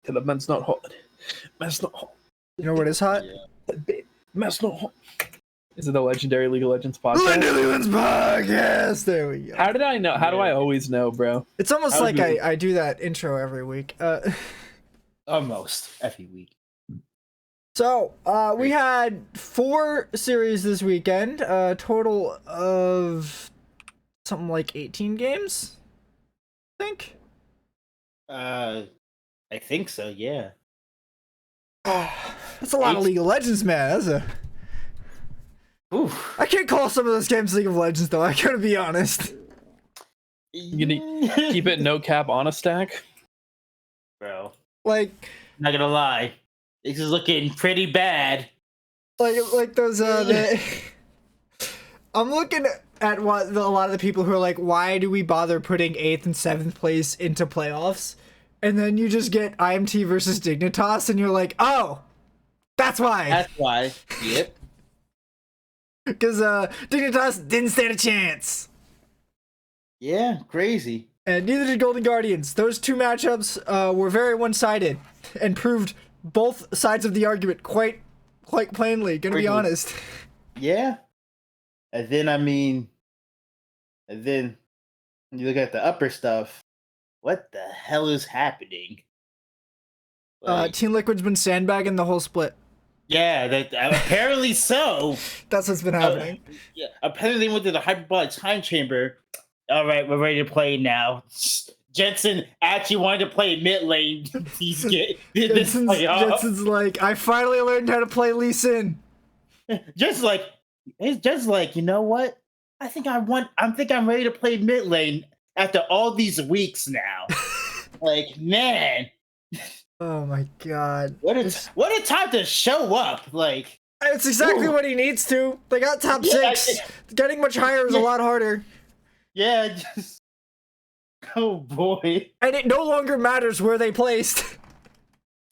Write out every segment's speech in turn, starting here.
The man's not hot. Man's not hot. You know what is hot? Man's not hot. Is it the legendary League of Legends podcast? Legendary Legends podcast. There we go. How did I know? How do I always know, bro? It's almost like I do that intro every week. Almost every week. So, we had 4 series this weekend, a total of something like 18 games, I think. I think so, yeah. That's a lot of League of Legends, man. That's a... Oof. I can't call some of those games League of Legends, though. I gotta be honest. You gonna keep it no cap on a stack? Bro. Like... Not gonna lie. This is looking pretty bad. Like those, I'm looking at what a lot of the people who are like, why do we bother putting 8th and 7th place into playoffs? And then you just get IMT versus Dignitas, and you're like, oh, that's why. That's why. Yep. Because Dignitas didn't stand a chance. Yeah, crazy. And neither did Golden Guardians. Those 2 matchups were very one-sided and proved both sides of the argument quite plainly, gonna be honest. Yeah. And then, when you look at the upper stuff, what the hell is happening? Like, Team Liquid's been sandbagging the whole split. Yeah, that apparently so. That's what's been happening. Yeah, apparently they went to the hyperbolic time chamber. All right, we're ready to play now. Jensen actually wanted to play mid lane. Jensen's like, I finally learned how to play Lee Sin. Just like, you know what? I think I'm ready to play mid lane after all these weeks now. Like, man. Oh my god. What a time to show up. Like, it's exactly what he needs to. They got top 6. Getting much higher is a lot harder. Yeah, just... Oh boy. And it no longer matters where they placed.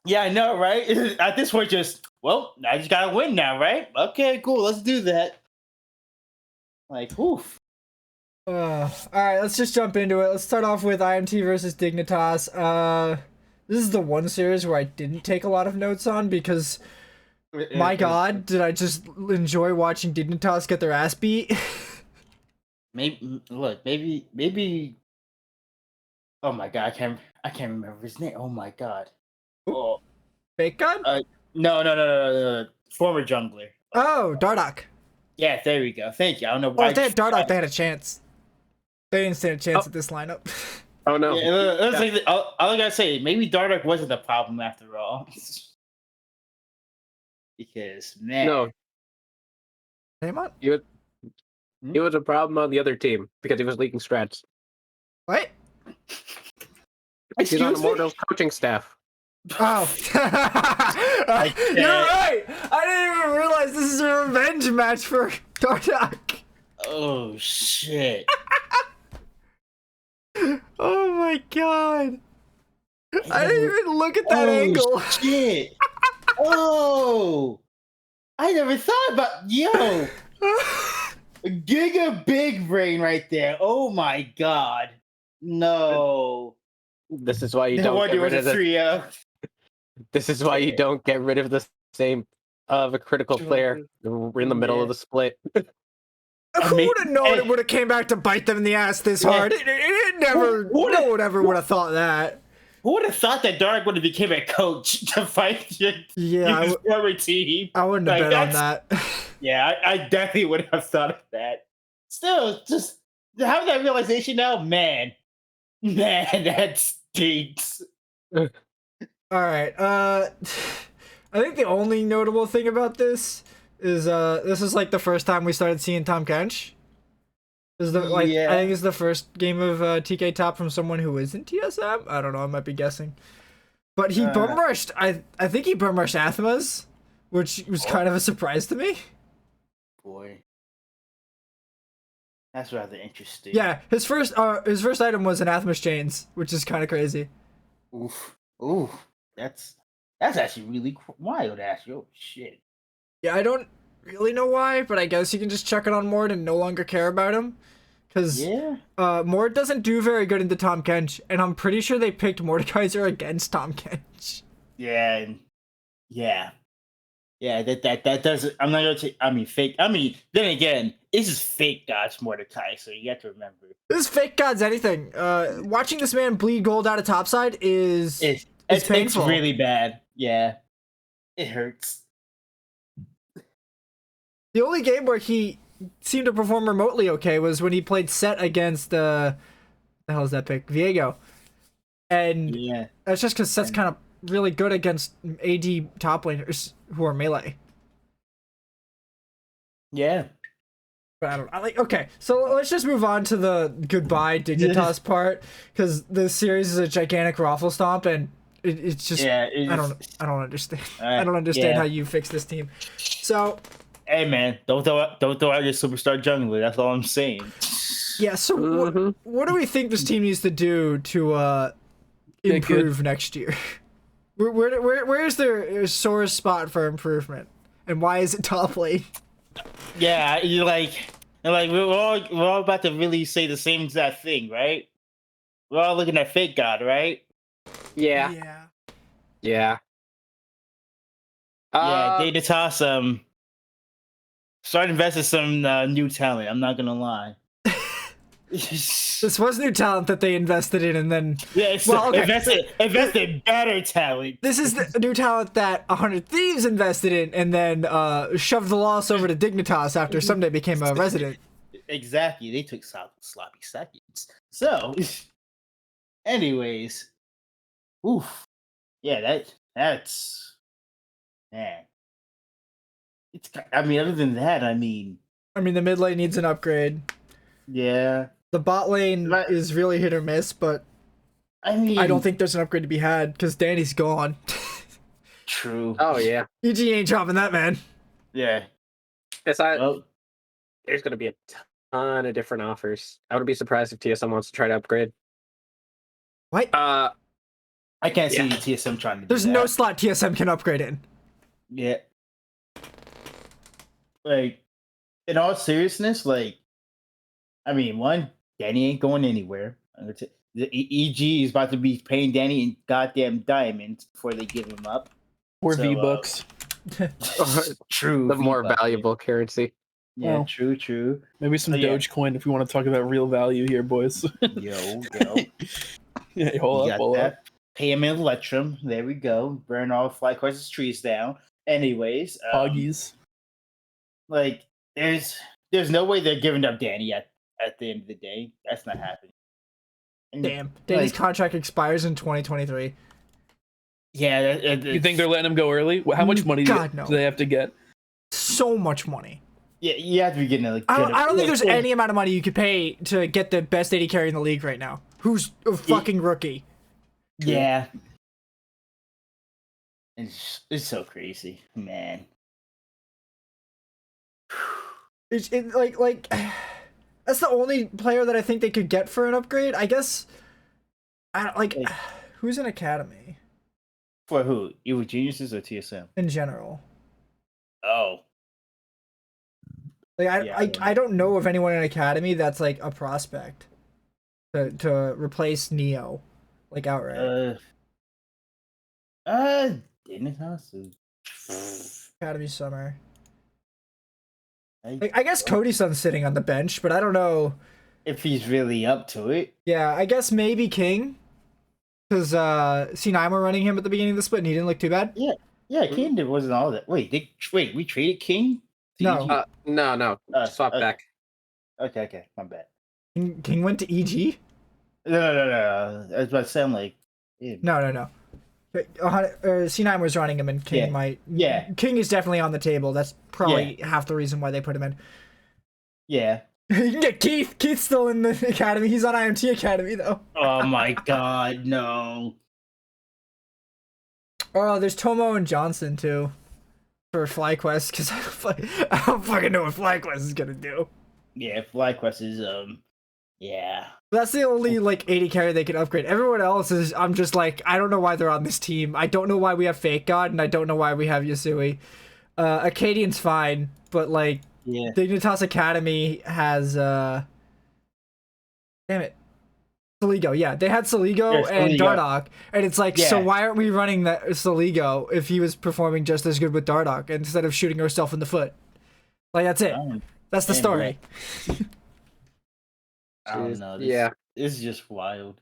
Yeah, I know, right? At this point, I just gotta win now, right? Okay, cool, let's do that. Like, oof. Alright, let's just jump into it. Let's start off with IMT versus Dignitas. This is the one series where I didn't take a lot of notes on because, my god, did I just enjoy watching Dignitas get their ass beat. Maybe. Oh my god, I can't remember his name. Oh my god. Oh. Fake God? No. Former jungler. Oh, Dardoch. Yeah, there we go. Thank you. I don't know why. Oh, if they had Dardoch, they had a chance. They didn't stand a chance at this lineup. Oh no. Yeah, all I gotta say, maybe Dardoch wasn't the problem after all. Because, man. No. Haymant? He was a problem on the other team because he was leaking strats. What? He's on Immortal's coaching staff. Oh. You're right! I didn't even realize this is a revenge match for Dardoch. Oh, shit. Oh my god. I didn't even look at that angle. Shit. Oh. I never thought about... Yo. Giga big brain right there. Oh my god. No. This is why you don't get rid of the... This is why you don't get rid of the same of a critical player. We're in the middle of the split. Who would have known it would have came back to bite them in the ass this hard? It never. No one ever would have thought that. Who would have thought that Dark would have became a coach to fight your former team? I wouldn't have bet on that. Yeah, I definitely would have thought of that. Still, just having that realization now, man, that stinks. All right. I think the only notable thing about this is this is like the first time we started seeing Tom Kench. I think it's the first game of TK top from someone who isn't TSM. I don't know. I might be guessing, but he bum rushed. I think he bum rushed Athmas, which was kind of a surprise to me. Boy, that's rather interesting. Yeah, his first item was an Athmas chains, which is kind of crazy. Oof, that's actually really wild. Actually, oh shit. Yeah, I don't really know why, but I guess you can just chuck it on Mord and no longer care about him. Because Mord doesn't do very good into Tom Kench, and I'm pretty sure they picked Mordekaiser against Tom Kench. Yeah, and yeah. Yeah, that doesn't. I'm not gonna take. I mean, fake. I mean, then again, this is fake Gods Mordecai, so you have to remember. This is fake Gods anything. Watching this man bleed gold out of topside is it's painful. It's really bad. Yeah, it hurts. The only game where he seemed to perform remotely okay was when he played set against the hell is that pick? Viego. And yeah, that's just because Set's kind of really good against AD top laners who are melee. Yeah. But I don't. Okay, so let's just move on to the goodbye Dignitas part, because this series is a gigantic raffle stomp, and it's just I don't understand. I don't understand how you fix this team. So, hey man, don't throw out your superstar jungler. That's all I'm saying. Yeah. So what do we think this team needs to do to improve next year? Where is their sore spot for improvement, and why is it top lane? Yeah, we're all about to really say the same exact thing, right? We're all looking at fake God, right? Yeah. Yeah, Dignitas start investing some new talent. I'm not gonna lie. This was new talent that they invested in, and then invested better talent. This is the new talent that 100 Thieves invested in, and then shoved the loss over to Dignitas after Someday became a resident. Exactly, they took sloppy seconds. So, anyways, oof, yeah, that's man. It's. I mean, other than that, I mean, the mid lane needs an upgrade. Yeah. The bot lane is really hit or miss, but I mean, I don't think there's an upgrade to be had because Danny's gone. True. Oh yeah. EG ain't dropping that, man. Yeah. There's going to be a ton of different offers. I wouldn't be surprised if TSM wants to try to upgrade. What? I can't see TSM trying to do There's that. no slot TSM can upgrade in. Yeah. Like, in all seriousness, like, I mean, one, Danny ain't going anywhere. The EG is about to be paying Danny in goddamn diamonds before they give him up. Or V-Bucks. True. The more valuable currency. Yeah, true. Maybe some Dogecoin if we want to talk about real value here, boys. Yo. Yeah, hold up. Pay him in Electrum. There we go. Burn all FlyQuest's trees down. Anyways. Poggies. Like, there's no way they're giving up Danny at the end of the day. That's not happening. And damn. Danny's contract expires in 2023. Yeah. You think they're letting him go early? How much money do they have to get? So much money. Yeah, you have to be getting I don't think there's any amount of money you could pay to get the best AD carry in the league right now. Who's a fucking rookie. Yeah. It's so crazy, man. It's like that's the only player that I think they could get for an upgrade. I guess who's an academy? For who? Evil Geniuses or TSM? In general. Oh. Like I don't know of anyone in academy that's like a prospect to replace Neo, like outright. Dignitas? Academy summer. I guess Cody's son sitting on the bench, but I don't know if he's really up to it. Yeah, I guess maybe King, because C9 were running him at the beginning of the split, and he didn't look too bad. Yeah, King wasn't all that. Wait, we traded King? No. No. Swap back. Okay, my bad. King went to EG? No. I was about to say, I'm like... Yeah. No. C9 was running him, and King might... Yeah. King is definitely on the table. That's probably half the reason why they put him in. Yeah. You can get Keith. Keith's still in the academy. He's on IMT Academy, though. Oh my god, no. Oh, there's Tomo and Johnson, too. For FlyQuest, because I don't fucking know what FlyQuest is gonna do. Yeah, FlyQuest is, yeah. That's the only, like, 80 carry they can upgrade. Everyone else is, I'm just like, I don't know why they're on this team. I don't know why we have Fake God, and I don't know why we have Yasui. Acadian's fine, but, like, Dignitas Academy has, damn it. Saligo, yeah. They had Saligo Yeah, and Saligo. Dardoch, and it's like, so why aren't we running that Saligo if he was performing just as good with Dardoch instead of shooting herself in the foot? Like, that's it. That's the story. I don't know. Yeah. This is just wild.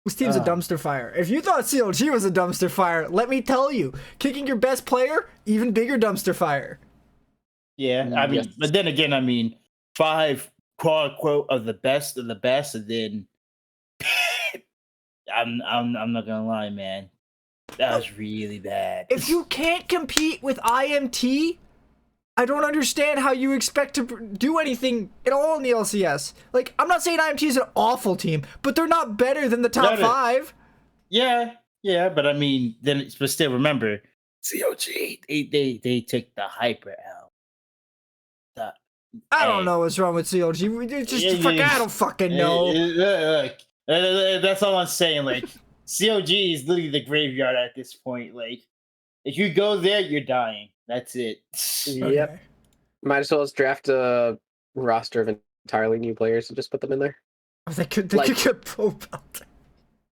This team's a dumpster fire. If you thought CLG was a dumpster fire, let me tell you, kicking your best player, even bigger dumpster fire. Yeah, I mean, but then again, I mean, 5 quote unquote of the best, and then I'm not gonna lie, man, that was really bad. If you can't compete with IMT, I don't understand how you expect to do anything at all in the LCS. Like, I'm not saying IMT is an awful team, but they're not better than the top 5. Yeah, but I mean, but still, remember, COG, they took the hyper L. I don't know what's wrong with COG. I don't fucking know. Look, that's all I'm saying. Like, COG is literally the graveyard at this point. Like, if you go there, you're dying. That's it. Yep. Okay. Might as well just draft a roster of entirely new players and just put them in there. Oh, they could get Pope out there.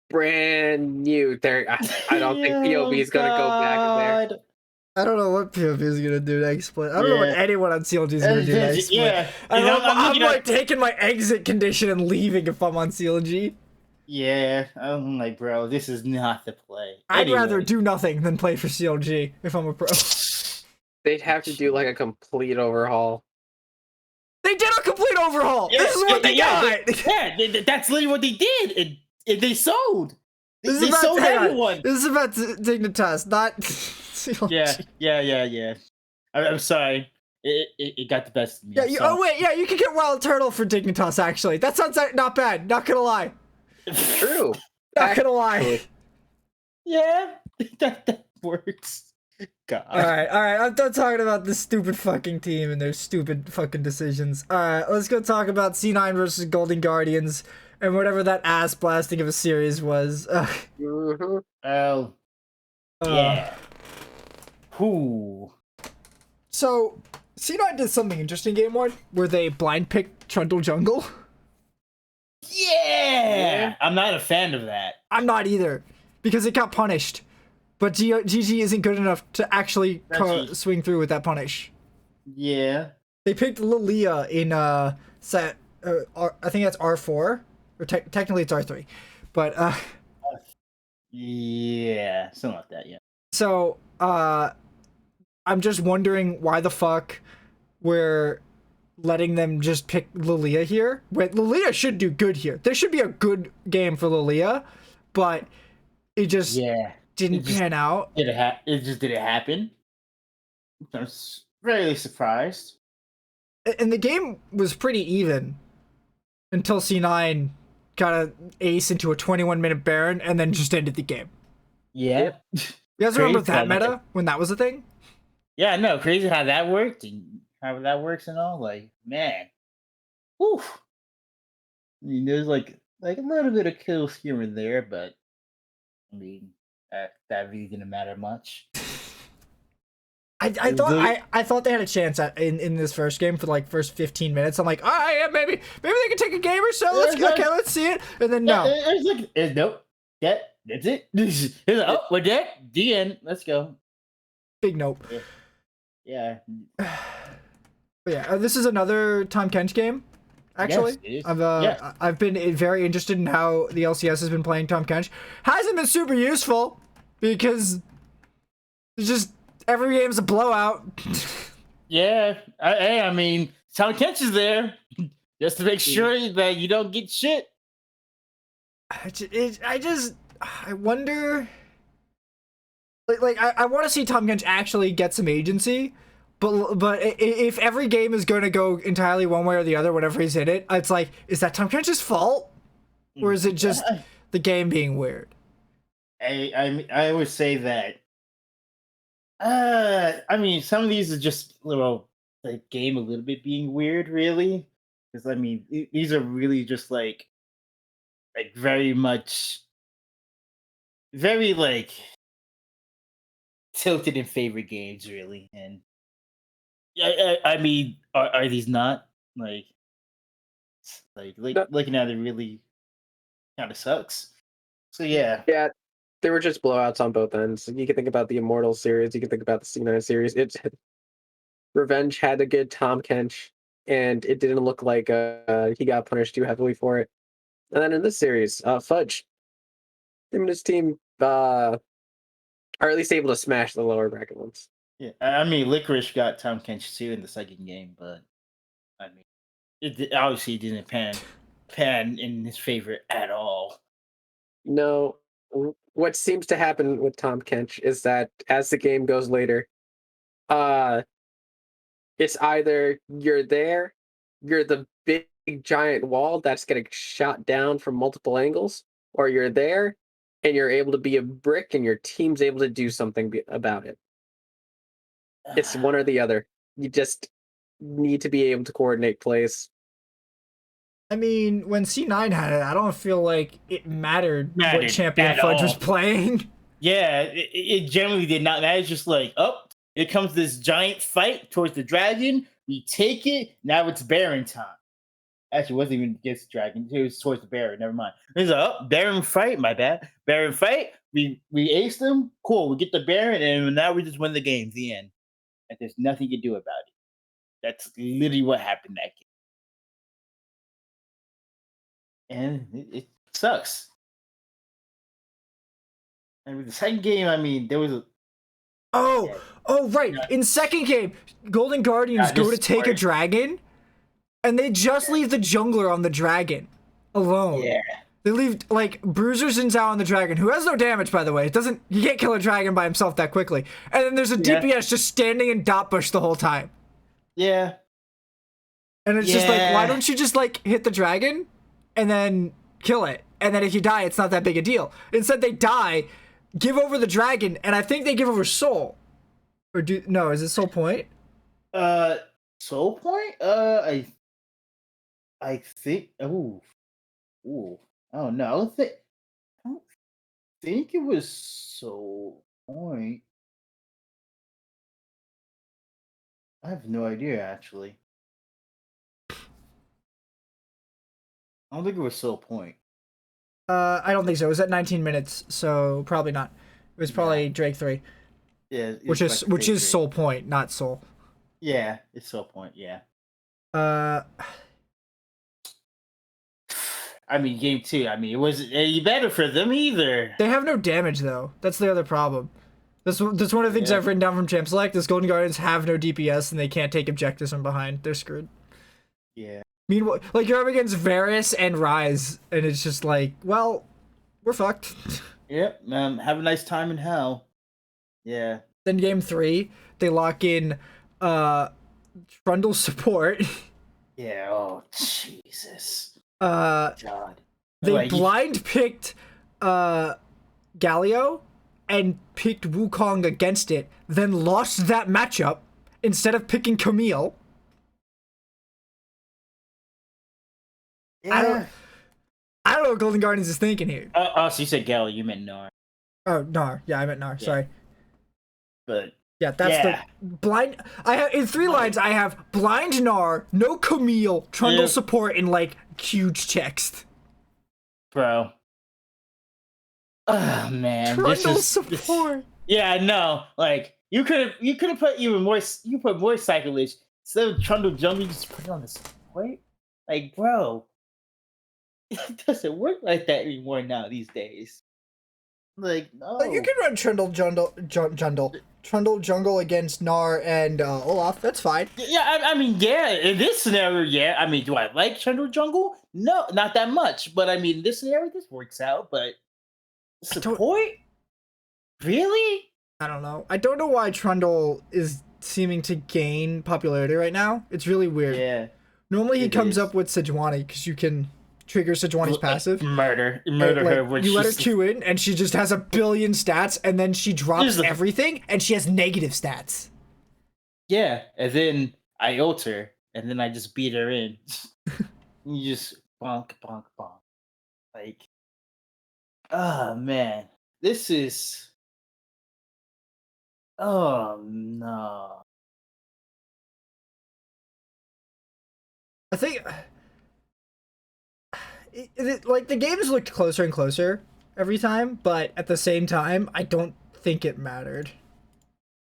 Brand new. I don't think POV is gonna go back there. I don't know what POV is gonna do next split. I don't know what anyone on CLG is gonna do next split. Yeah, I'm like taking my exit condition and leaving if I'm on CLG. Yeah, I'm like, bro, this is not the play. I'd rather do nothing than play for CLG if I'm a pro. They'd have to do like a complete overhaul. They did a complete overhaul. This is what they got. That's literally what they did. And they sold. This They sold everyone. This is about Dignitas, not CLG. Yeah. I'm sorry. It got the best of me. Yeah. You can get Wild Turtle for Dignitas. Actually, that sounds not bad. Not gonna lie. True. Not gonna lie. Yeah, that works. God. All right. I'm done talking about this stupid fucking team and their stupid fucking decisions. All right, let's go talk about C9 versus Golden Guardians and whatever that ass blasting of a series was. Oh, yeah. Who? So C9 did something interesting game 1 where they blind picked Trundle Jungle. Yeah, I'm not a fan of that. I'm not either because it got punished. But GG isn't good enough to actually swing through with that punish. Yeah. They picked Lilia in set. I think that's R4, or technically it's R3, but yeah, something like that. Yeah. So I'm just wondering why the fuck we're letting them just pick Lilia here. Wait, Lilia should do good here. There should be a good game for Lilia, but it just didn't pan out. It just didn't happen. I was really surprised. And the game was pretty even until C9 got an ace into a 21-minute Baron and then just ended the game. Yeah. You guys remember that meta when that was a thing? Yeah, no, crazy how that worked and how that works and all. Like, man. Whew. I mean, there's like a little bit of kills here and there, but I mean, that really didn't matter much. I thought they had a chance in this first game for like first 15 minutes. I'm like, yeah, maybe they can take a game or so. Let's see it. And then no. Nope. Yeah, that's it. Oh, we're dead. The end. Let's go. Big nope. Yeah. This is another Tom Kench game. Actually, yes, I've been very interested in how the LCS has been playing Tom Kench. Hasn't been super useful because it's just every game's a blowout. Yeah, I mean, Tom Kench is there just to make sure that you don't get shit. I wonder. I want to see Tom Kench actually get some agency. But if every game is going to go entirely one way or the other whenever he's in it, it's like, is that Tom Kench's fault? Or is it just the game being weird? I would say that. I mean, some of these are just the game a little bit being weird, really. Because I mean, these are really just like very much, very tilted in favor games, really, and. I mean, are these not looking at it really kind of sucks. So yeah. Yeah, they were just blowouts on both ends. You can think about the Immortal series. You can think about the C9 series. Revenge had a good Tom Kench, and it didn't look like he got punished too heavily for it. And then in this series, Fudge, him and his team are at least able to smash the lower bracket ones. Yeah, I mean, Licorice got Tom Kench too in the second game, but I mean, it obviously didn't pan in his favor at all. No, what seems to happen with Tom Kench is that as the game goes later, it's either you're the big giant wall that's getting shot down from multiple angles, or you're there and you're able to be a brick and your team's able to do something about it. It's one or the other. You just need to be able to coordinate plays. I mean, when C9 had it, I don't feel like it mattered what champion Fudge was playing. Yeah, it generally did not matter. It's just like, oh, here comes this giant fight towards the dragon. We take it. Now it's Baron time. Actually, it wasn't even against the dragon. It was towards the Baron. Never mind. It's like, oh, Baron fight. My bad. Baron fight. We aced them. Cool. We get the Baron, and now we just win the game. The end. And there's nothing you can do about it. That's literally what happened that game. And it sucks. And with the second game, I mean, there was a... Oh, right. In second game, Golden Guardians go to take a dragon, and they just leave the jungler on the dragon alone. Yeah. They leave, like, Bruiser Xin Zhao on the dragon, who has no damage, by the way. You can't kill a dragon by himself that quickly. And then there's a DPS just standing in dot bush the whole time. Yeah. And it's just like, why don't you just, like, hit the dragon and then kill it? And then if you die, it's not that big a deal. Instead, they die, give over the dragon, and I think they give over Soul. Or no, is it Soul Point? Soul Point? I think... Ooh. Oh, no. I don't think it was Soul Point. I have no idea, actually. I don't think it was Soul Point. I don't think so. It was at 19 minutes, so probably not. It was probably Drake 3. Yeah, which is Soul Point, not Soul. Yeah, it's Soul Point, yeah. I mean, game 2, I mean, it wasn't any better for them either. They have no damage, though. That's the other problem. That's one of the things I've written down from Champ Select is Golden Guardians have no DPS and they can't take objectives from behind. They're screwed. Yeah. Meanwhile, like, you're up against Varus and Ryze, and it's just like, well, we're fucked. Yep, have a nice time in hell. Yeah. Then game 3, they lock in Trundle support. Yeah, oh, Jesus. God. They blind picked Galio and picked Wukong against it, then lost that matchup instead of picking Camille. Yeah. I don't know what Golden Guardians is thinking here. So you said Galio, you meant Gnar. Oh, Gnar. Yeah, I meant Gnar. Yeah. Sorry. But yeah, that's the blind. I have in 3 lines. I have blind Gnar, no Camille, Trundle support in like huge text. Bro. Oh man, Trundle support. Yeah, no. Like you could have put even more. You put more Cyclage instead of Trundle Jungle. You just put it on the support. Like, bro, it doesn't work like that anymore now these days. Like, no. You can run Trundle Jungle against Gnar and Olaf. That's fine. Yeah, I mean, yeah. In this scenario, yeah. I mean, do I like Trundle Jungle? No, not that much. But I mean, in this scenario, this works out. But support? Really? I don't know. I don't know why Trundle is seeming to gain popularity right now. It's really weird. Yeah. Normally he comes up with Sejuani because you can trigger Sejuani's passive. Murder her. You let her Q in and she just has 1 billion stats and then she drops everything and she has negative stats. Yeah, and then I ult her and then I just beat her in. You just bonk. Like, oh man. This is... Oh no. I think like the games looked closer and closer every time, but at the same time, I don't think it mattered.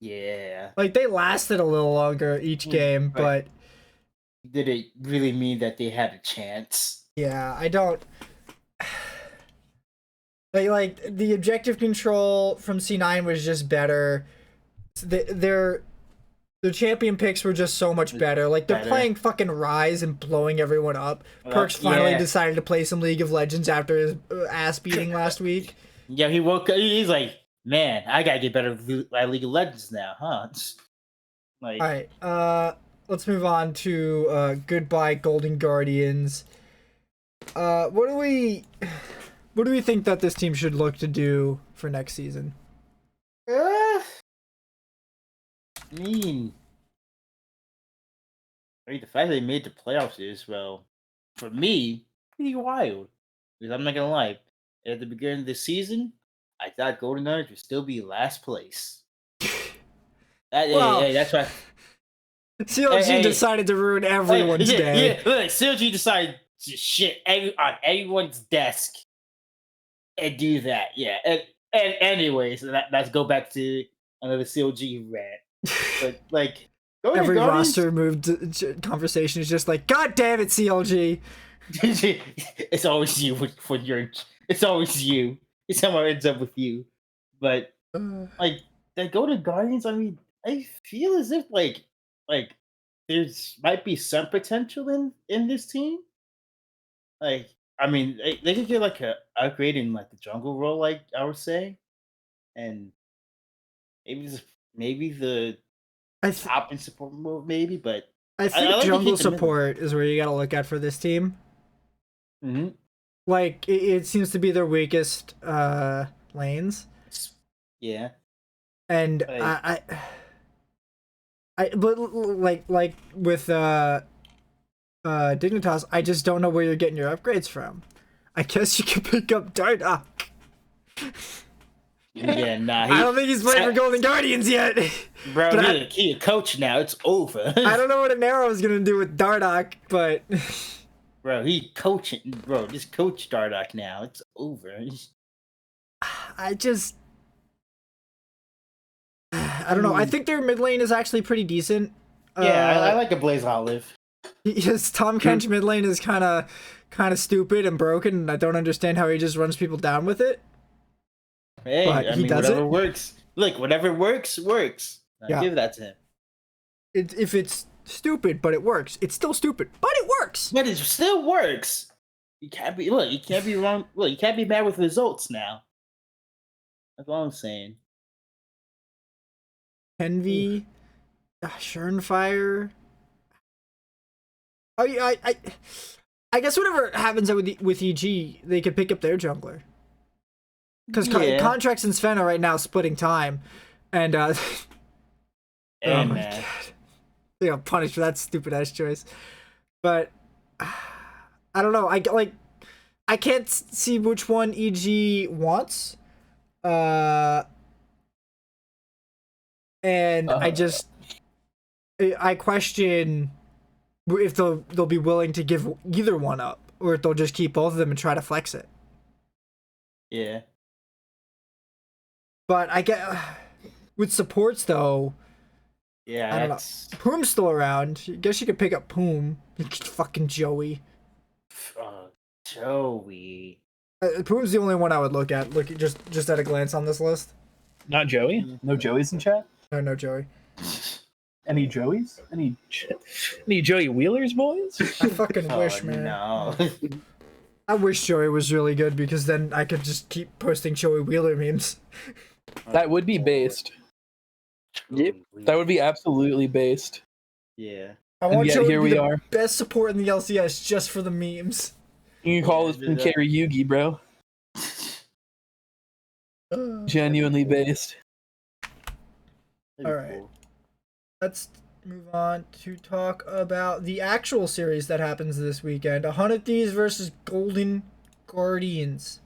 Yeah. Like they lasted a little longer each game, but did it really mean that they had a chance? yeah, I don't. Like the objective control from C9 was just better. Their champion picks were just so much better. Like they're playing fucking Rise and blowing everyone up. Perks finally decided to play some League of Legends after his ass beating last week. Yeah, he woke up. He's like, man, I gotta get better at League of Legends now, huh? Like, all right, let's move on to Goodbye Golden Guardians. What do we think that this team should look to do for next season? I mean, the fact they made the playoffs is, well, for me, pretty wild. Because I'm not gonna lie, at the beginning of the season, I thought Golden Knights would still be last place. That's why CLG decided to ruin everyone's day. Yeah, look, CLG decided to shit on everyone's desk and do that. Yeah, and anyways, let's go back to another CLG rant. But like, every roster moved conversation is just like, God damn it, CLG. It's always you It's always you. It somehow ends up with you. But like the Golden Guardians, I mean, I feel as if like there's might be some potential in this team. Like, I mean, they could get like a upgrade in like the jungle role, like I would say, and maybe the top and support move, maybe. But I think like jungle support is where you gotta look at for this team. Mm-hmm. Like it seems to be their weakest lanes. Yeah, and I but like with Dignitas, I just don't know where you're getting your upgrades from. I guess you could pick up Dardock. Yeah, nah. I don't think he's playing for Golden Guardians yet. Bro, he's a coach now. It's over. I don't know what an arrow is gonna do with Dardock, but bro, he coaching. Bro, just coach Dardock now. It's over. I don't know. I think their mid lane is actually pretty decent. Yeah, I like a Blaze Olive. Yes, Tahm Kench mid lane is kind of stupid and broken, and I don't understand how he just runs people down with it. Hey, I mean, whatever works. Look, whatever works. I give that to him. If it's stupid, but it works, it's still stupid, but it works. But it still works. You can't be wrong. Look, you can't be mad with results now. That's all I'm saying. Envy, Surnefire. Oh yeah, I guess whatever happens with EG, they could pick up their jungler. Because Contracts and Sven are right now splitting time, and oh my god, they got punished for that stupid ass choice. But I don't know. I can't see which one EG wants. And I question if they'll be willing to give either one up, or if they'll just keep both of them and try to flex it. Yeah. But I get with supports though. Yeah, I don't know. Poom's still around. I guess you could pick up Poom. Fucking Joey. Joey. Poom's the only one I would look at. Look just at a glance on this list. Not Joey? No Joeys in chat? No Joey. Any Joeys? Any Joey Wheelers, boys? I fucking wish, man. No. I wish Joey was really good, because then I could just keep posting Joey Wheeler memes. That would be based. Yep. That would be absolutely based. Yeah. I want Joey to be the best support in the LCS just for the memes. You can call this from carry Yugi, bro. Genuinely based. Alright. Let's move on to talk about the actual series that happens this weekend. 100 Thieves versus Golden Guardians.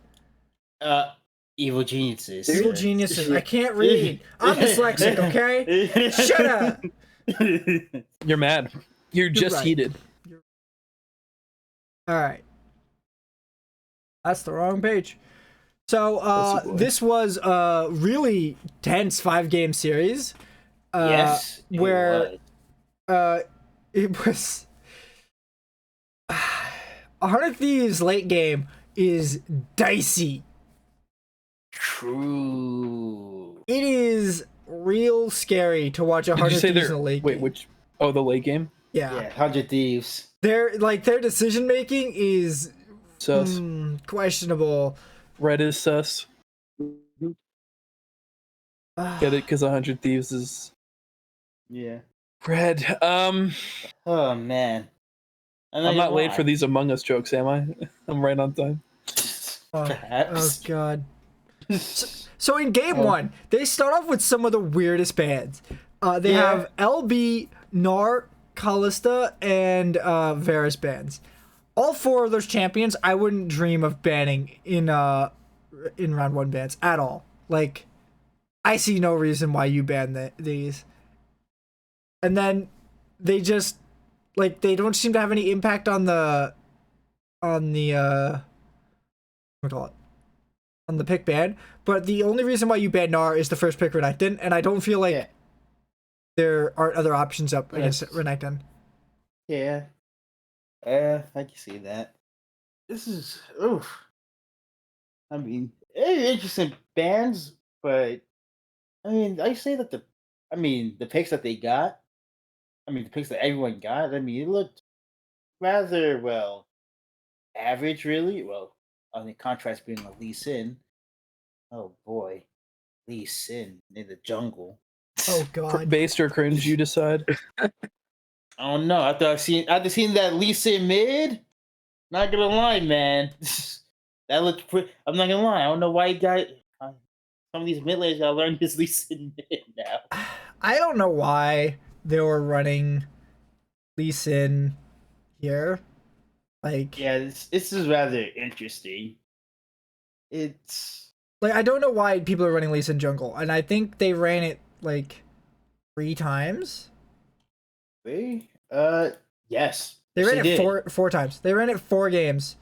Evil Geniuses. Evil Geniuses. I can't read. I'm dyslexic, okay? Shut up! You're mad. You're just right. heated. Alright. That's the wrong page. So Yes, it was. this was a really tense 5-game series. Yes, it where was. it was 100 Thieves late game is dicey. True. It is real scary to watch Did you 100 say Thieves they're in the late wait? game. Which? Oh, the late game. Yeah. 100 Thieves. Their decision making is Sus. questionable. Red is sus. Get it? Because 100 Thieves is Yeah. red. Oh man. I'm not late for these Among Us jokes, am I? I'm right on time. Oh Perhaps. god. So in game one, they start off with some of the weirdest bands. They have LB, Gnar, Kalista, and Varus bands. All 4 of those champions, I wouldn't dream of banning in round 1 bans at all. Like, I see no reason why you ban these. And then they just they don't seem to have any impact on the what do you call it? On the pick ban. But the only reason why you ban Gnar is the first pick Renekton, and I don't feel like there aren't other options up against Renekton. Yeah. I can see that. This is I mean, interesting bands, but I mean, I say that the picks that they got, the picks that everyone got, it looked rather average, really. Well, on the contrast being a Lee Sin. Oh boy, Lee Sin in the jungle. Oh god. Based or cringe, you decide. I don't know. After seeing that Lee Sin mid, not gonna lie, man. That looked pretty. I'm not gonna lie. I don't know why he got some of these mid laners. I learned his Lee Sin mid now. I don't know why they were running Lee Sin here. Like, yeah, this is rather interesting. It's I don't know why people are running Lee Sin jungle, and I think they ran it 3 times. yes. They ran it did. four times. They ran it 4 games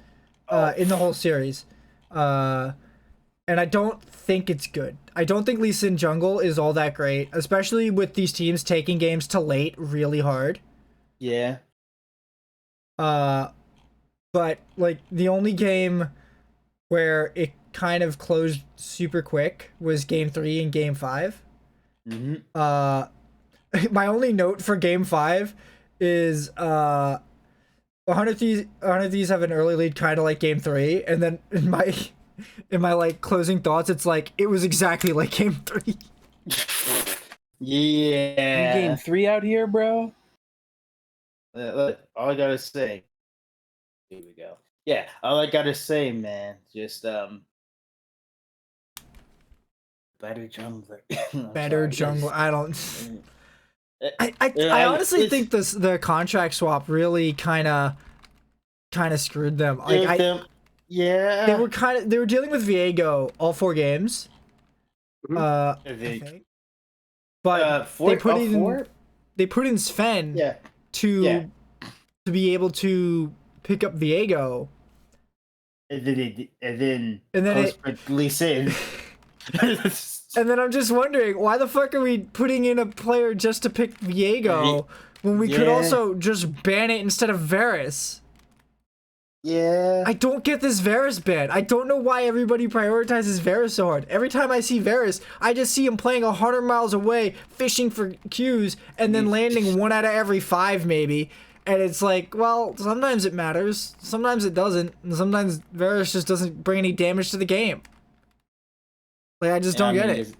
in the whole series. And I don't think it's good. I don't think Lee Sin jungle is all that great, especially with these teams taking games to late really hard. Yeah. But the only game where it kind of closed super quick was game 3 and game 5. Mm-hmm. My only note for game 5 is 100 Thieves have an early lead, kind of like game 3, and then in my closing thoughts, it's it was exactly like game 3. Yeah. Game 3 out here, bro. Look, all I gotta say. Here we go. Yeah, all I gotta say, man, just better jungler. Better jungle. I don't. I honestly think the contract swap really kind of screwed them. Yeah. They were dealing with Viego all 4 games. I think. But they put in Sven to be able to pick up Viego. And then Lee Sin. And then I'm just wondering, why the fuck are we putting in a player just to pick Viego when we could also just ban it instead of Varus? Yeah. I don't get this Varus ban. I don't know why everybody prioritizes Varus so hard. Every time I see Varus, I just see him playing 100 miles away, fishing for Qs, and then landing 1 out of every 5 maybe. And it's well, sometimes it matters, sometimes it doesn't, and sometimes Varus just doesn't bring any damage to the game. I just don't get it.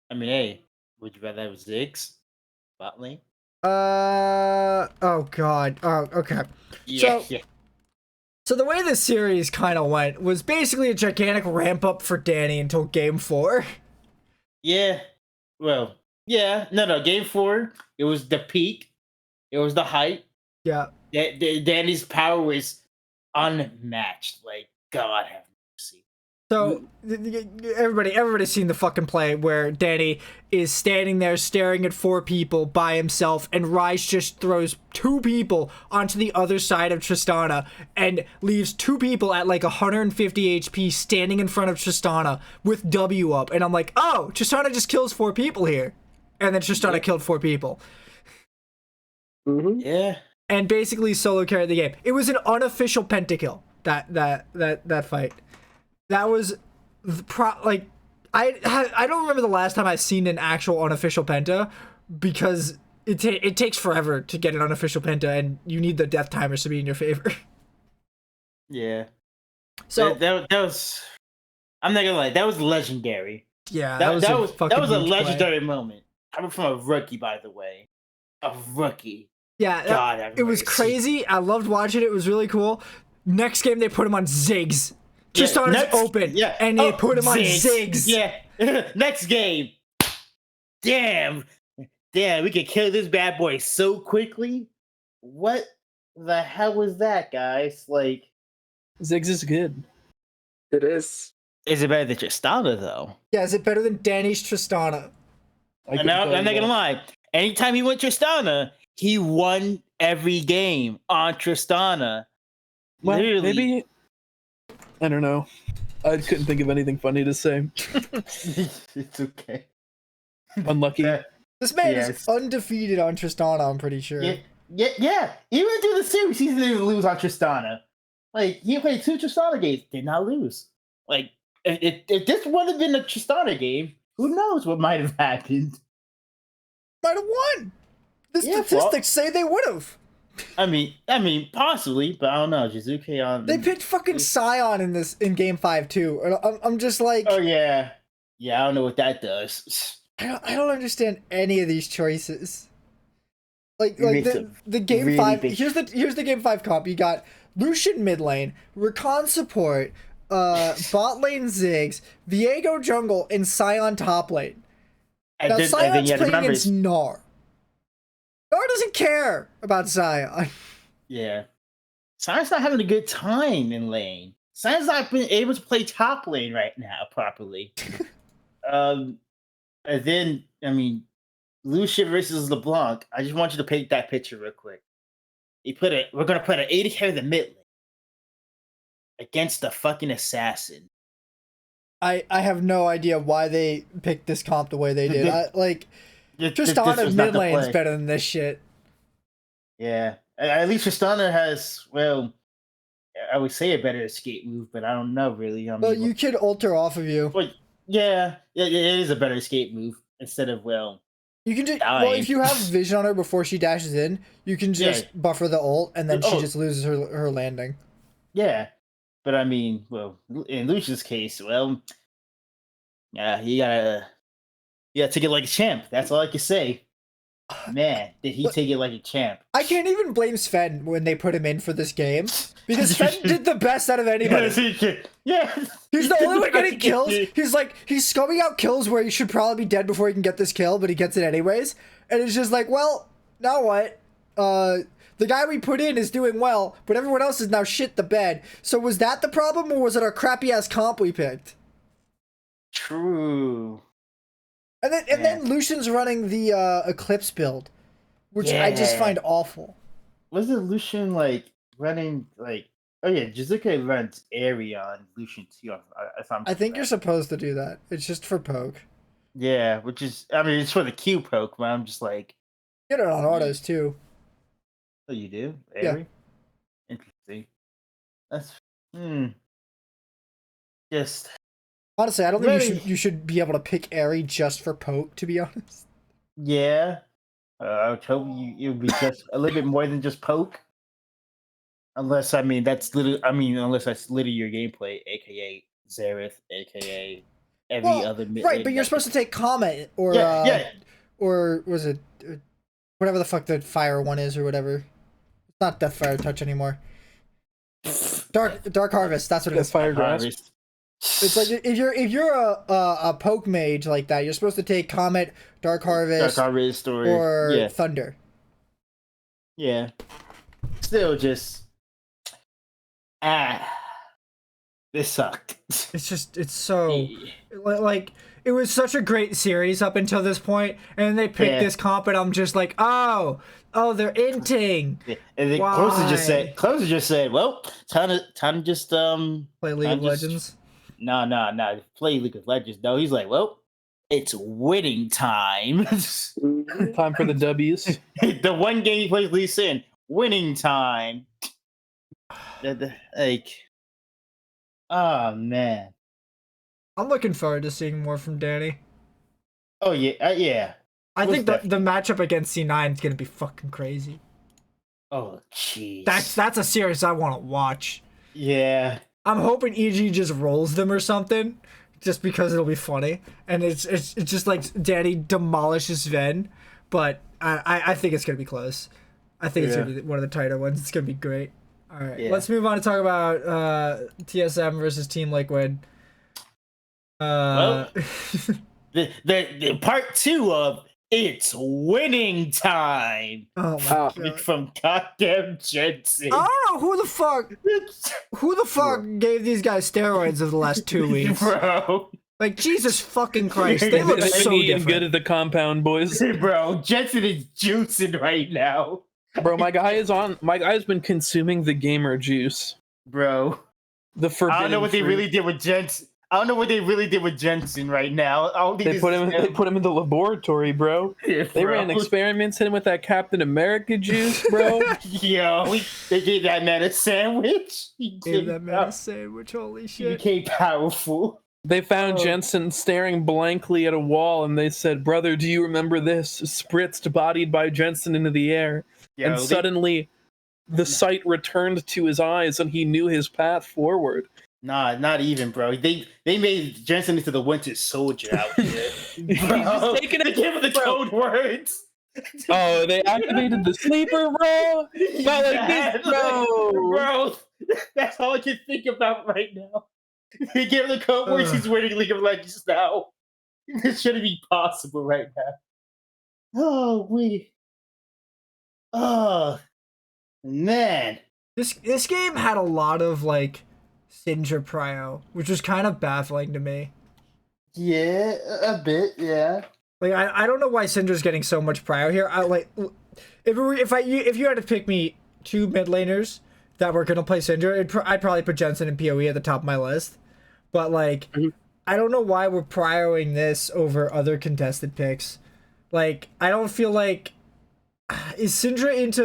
Hey, would you rather have Ziggs? Bot lane? Oh god. Oh, okay. So the way this series kind of went was basically a gigantic ramp up for Danny until game 4. Yeah. Well, yeah. No. Game 4, it was the peak. It was the height. Yeah. Danny's power was unmatched. God have mercy. So everybody's seen the fucking play where Danny is standing there staring at 4 people by himself, and Ryze just throws 2 people onto the other side of Tristana and leaves 2 people at like 150 HP standing in front of Tristana with W up, and I'm like, oh, Tristana just kills 4 people here, and then Tristana killed 4 people. Yeah. And basically solo carried the game. It was an unofficial pentakill. That fight. That was like I don't remember the last time I've seen an actual unofficial penta, because it takes forever to get an unofficial penta, and you need the death timers to be in your favor. Yeah. So that was, I'm not gonna lie, that was legendary. yeah, That was a huge legendary play. moment. Coming from a rookie, by the way. A rookie. Yeah, God, it was crazy. I loved watching it. It was really cool. Next game they put him on Ziggs. Tristana's open, and they put him on Ziggs. Yeah. Next game. Damn, we can kill this bad boy so quickly. What the hell was that, guys? Like, Ziggs is good. It is. Is it better than Tristana though? Yeah, is it better than Danny's Tristana? I'm not gonna lie. Anytime he went Tristana, he won every game on Tristana. Well, Literally. maybe I don't know. I couldn't think of anything funny to say. It's okay. Unlucky. This man is undefeated on Tristana, I'm pretty sure. Yeah. Even through the series, he didn't even lose on Tristana. Like, he played 2 Tristana games, did not lose. Like, if this would have been a Tristana game, who knows what might have happened? Might have won. The statistics say they would have. I mean, possibly, but I don't know. Jizuke on. They picked fucking Scion in game 5 too. And I'm just like, oh yeah, I don't know what that does. I don't understand any of these choices. Like the game really 5. Here's the game 5 comp. You got Lucian mid lane, Rakan support, bot lane Ziggs, Viego jungle, and Scion top lane. Now Scion's playing against Gnar. Gnar doesn't care about Scion. Yeah. Scion's not having a good time in lane. Scion's not been able to play top lane right now properly. And then, I mean, Lucian versus LeBlanc. I just want you to paint that picture real quick. We're gonna put an AD carry in the mid lane against the fucking assassin. I have no idea why they picked this comp the way they did. Tristana mid lane is better than this shit. Yeah, at least Tristana has, well, I would say a better escape move, but I don't know really. I mean, well, you could alter off of you. Well, yeah, it is a better escape move instead of, well, you can just if you have vision on her before she dashes in, you can just buffer the ult, and then she just loses her landing. Yeah, but I mean, well, in Lucian's case, well, yeah, you gotta take it like a champ. That's all I can say. Man, did he take it like a champ? I can't even blame Sven when they put him in for this game, because Sven did the best out of anybody. Yeah, he's the only one getting kills. He's scumming out kills where he should probably be dead before he can get this kill, but he gets it anyways. And it's just like, well, now what? The guy we put in is doing well, but everyone else is now shit the bed. So was that the problem, or was it our crappy ass comp we picked? True. And then Lucian's running the Eclipse build, which I just find awful. Wasn't Lucian running like? Oh yeah, Jizuke runs Airy on Lucian too. I think you're supposed to do that. It's just for poke. Yeah, which is, I mean, it's for the Q poke, but I'm just like, get it on autos too. Oh, you do? Airy? Yeah. Interesting. That's just. Honestly, I don't think you should be able to pick Airy just for poke, to be honest. Yeah. I would hope it would be just a little bit more than just poke. Unless, that's literally your gameplay, aka Xerath, aka every other mid. Right, but you're supposed to take Comet or or was it whatever the fuck the fire one is or whatever. It's not Deathfire Touch anymore. Dark Harvest, that's what it is. Fire Grasp. It's like if you're a poke mage like that, you're supposed to take Comet, Dark Harvest or Thunder. Yeah. Still just This sucked. It's so like it was such a great series up until this point, and then they picked this comp, and I'm just like, oh, they're inting. And then Closer just said, well, time to just play League of Legends. No, play League of Legends. No, he's like, well, it's winning time. Time for the W's. The one game he plays Lee Sin, winning time. Like, oh man, I'm looking forward to seeing more from Danny. Oh yeah. I think the matchup against C9 is gonna be fucking crazy. Oh jeez. That's a series I want to watch. Yeah. I'm hoping EG just rolls them or something, just because it'll be funny. And it's just like Danny demolishes Ven, but I think it's gonna be close. I think it's gonna be one of the tighter ones. It's gonna be great. All right, let's move on to talk about TSM versus Team Liquid. Well, the part 2 of It's Winning Time. Oh my God. From goddamn Jensen. I don't know who the fuck gave these guys steroids over the last 2 weeks, bro. Like Jesus fucking Christ, they look so different. Good at the compound, boys. Bro, Jensen is juicing right now. Bro, my guy's been consuming the gamer juice. Bro. The forbidden I don't know what they really did with Jensen. I don't know what they really did with Jensen right now. They put him in the laboratory, bro. Yeah, they ran experiments hit him with that Captain America juice, bro. Yo, they gave that man a sandwich. Holy shit. He became powerful. They found Jensen staring blankly at a wall, and they said, "Brother, do you remember this?" Spritzed, bodied by Jensen into the air. And suddenly, the sight returned to his eyes, and he knew his path forward. Nah, not even, bro. They made Jensen into the Winter Soldier out here. Bro, they gave him the code words. Oh, they activated the sleeper, bro. Not like this, bro. Bro, that's all I can think about right now. They gave him the code words. He's winning League of Legends now. This shouldn't be possible right now. Oh man. This game had a lot of like Syndra prio, which was kind of baffling to me. Yeah, a bit, yeah. Like I don't know why Syndra's getting so much prio here. I like if you had to pick me 2 mid laners that were gonna play Syndra, I'd probably put Jensen and PoE at the top of my list. But like, I don't know why we're prioing this over other contested picks. Like, I don't feel like is Syndra into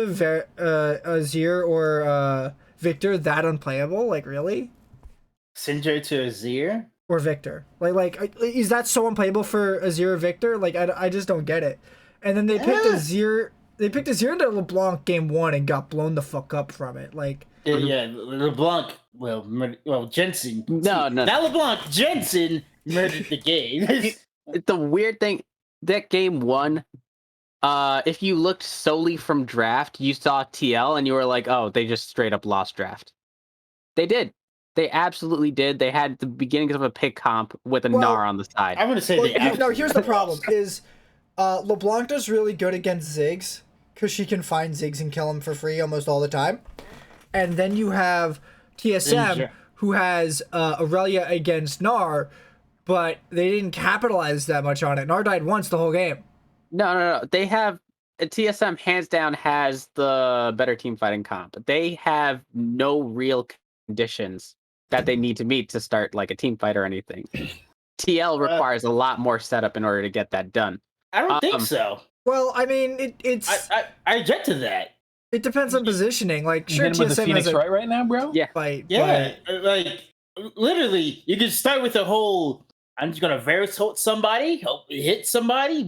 Azir or Victor that unplayable? Like, really? Syndra to Azir or Victor? Like, is that so unplayable for Azir or Victor? Like, I just don't get it. And then they picked Azir. They picked Azir into LeBlanc game 1 and got blown the fuck up from it. Like, yeah, LeBlanc. Well, Jensen. No. Not LeBlanc. Jensen murdered the game. The weird thing, that game 1. If you looked solely from draft, you saw TL and you were like, oh, they just straight up lost draft. They did. They absolutely did. They had the beginnings of a pick comp with a Gnar on the side. I'm going to say here's the problem is LeBlanc does really good against Ziggs because she can find Ziggs and kill him for free almost all the time. And then you have TSM who has Aurelia against Gnar, but they didn't capitalize that much on it. Gnar died once the whole game. No. They have TSM hands down has the better team fighting comp. They have no real conditions that they need to meet to start like a team fight or anything. TL requires a lot more setup in order to get that done. I don't think so. Well, I mean, it's. I object to that. It depends on positioning. Like, sure, TSM with the Phoenix right now, bro. Yeah, fight. Yeah, like literally, you can start with the whole. I'm just gonna Verisult somebody, hit somebody,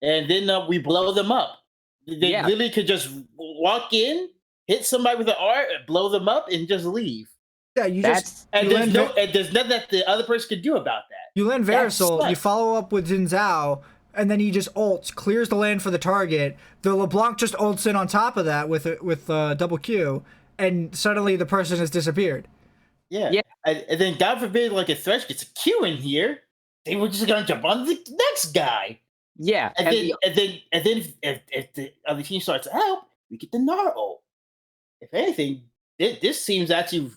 and then we blow them up. They literally could just walk in, hit somebody with an R, blow them up, and just leave. Yeah, there's nothing that the other person can do about that. You land Verisol, you follow up with Jin Zhao, and then he just ults, clears the lane for the target. The LeBlanc just ults in on top of that with double Q, and suddenly the person has disappeared. Yeah. And then God forbid, like a Thresh gets a Q in here, they were just gonna jump on the next guy. Yeah, and then if the other team starts out, we get the Gnar ult. If anything, this seems actually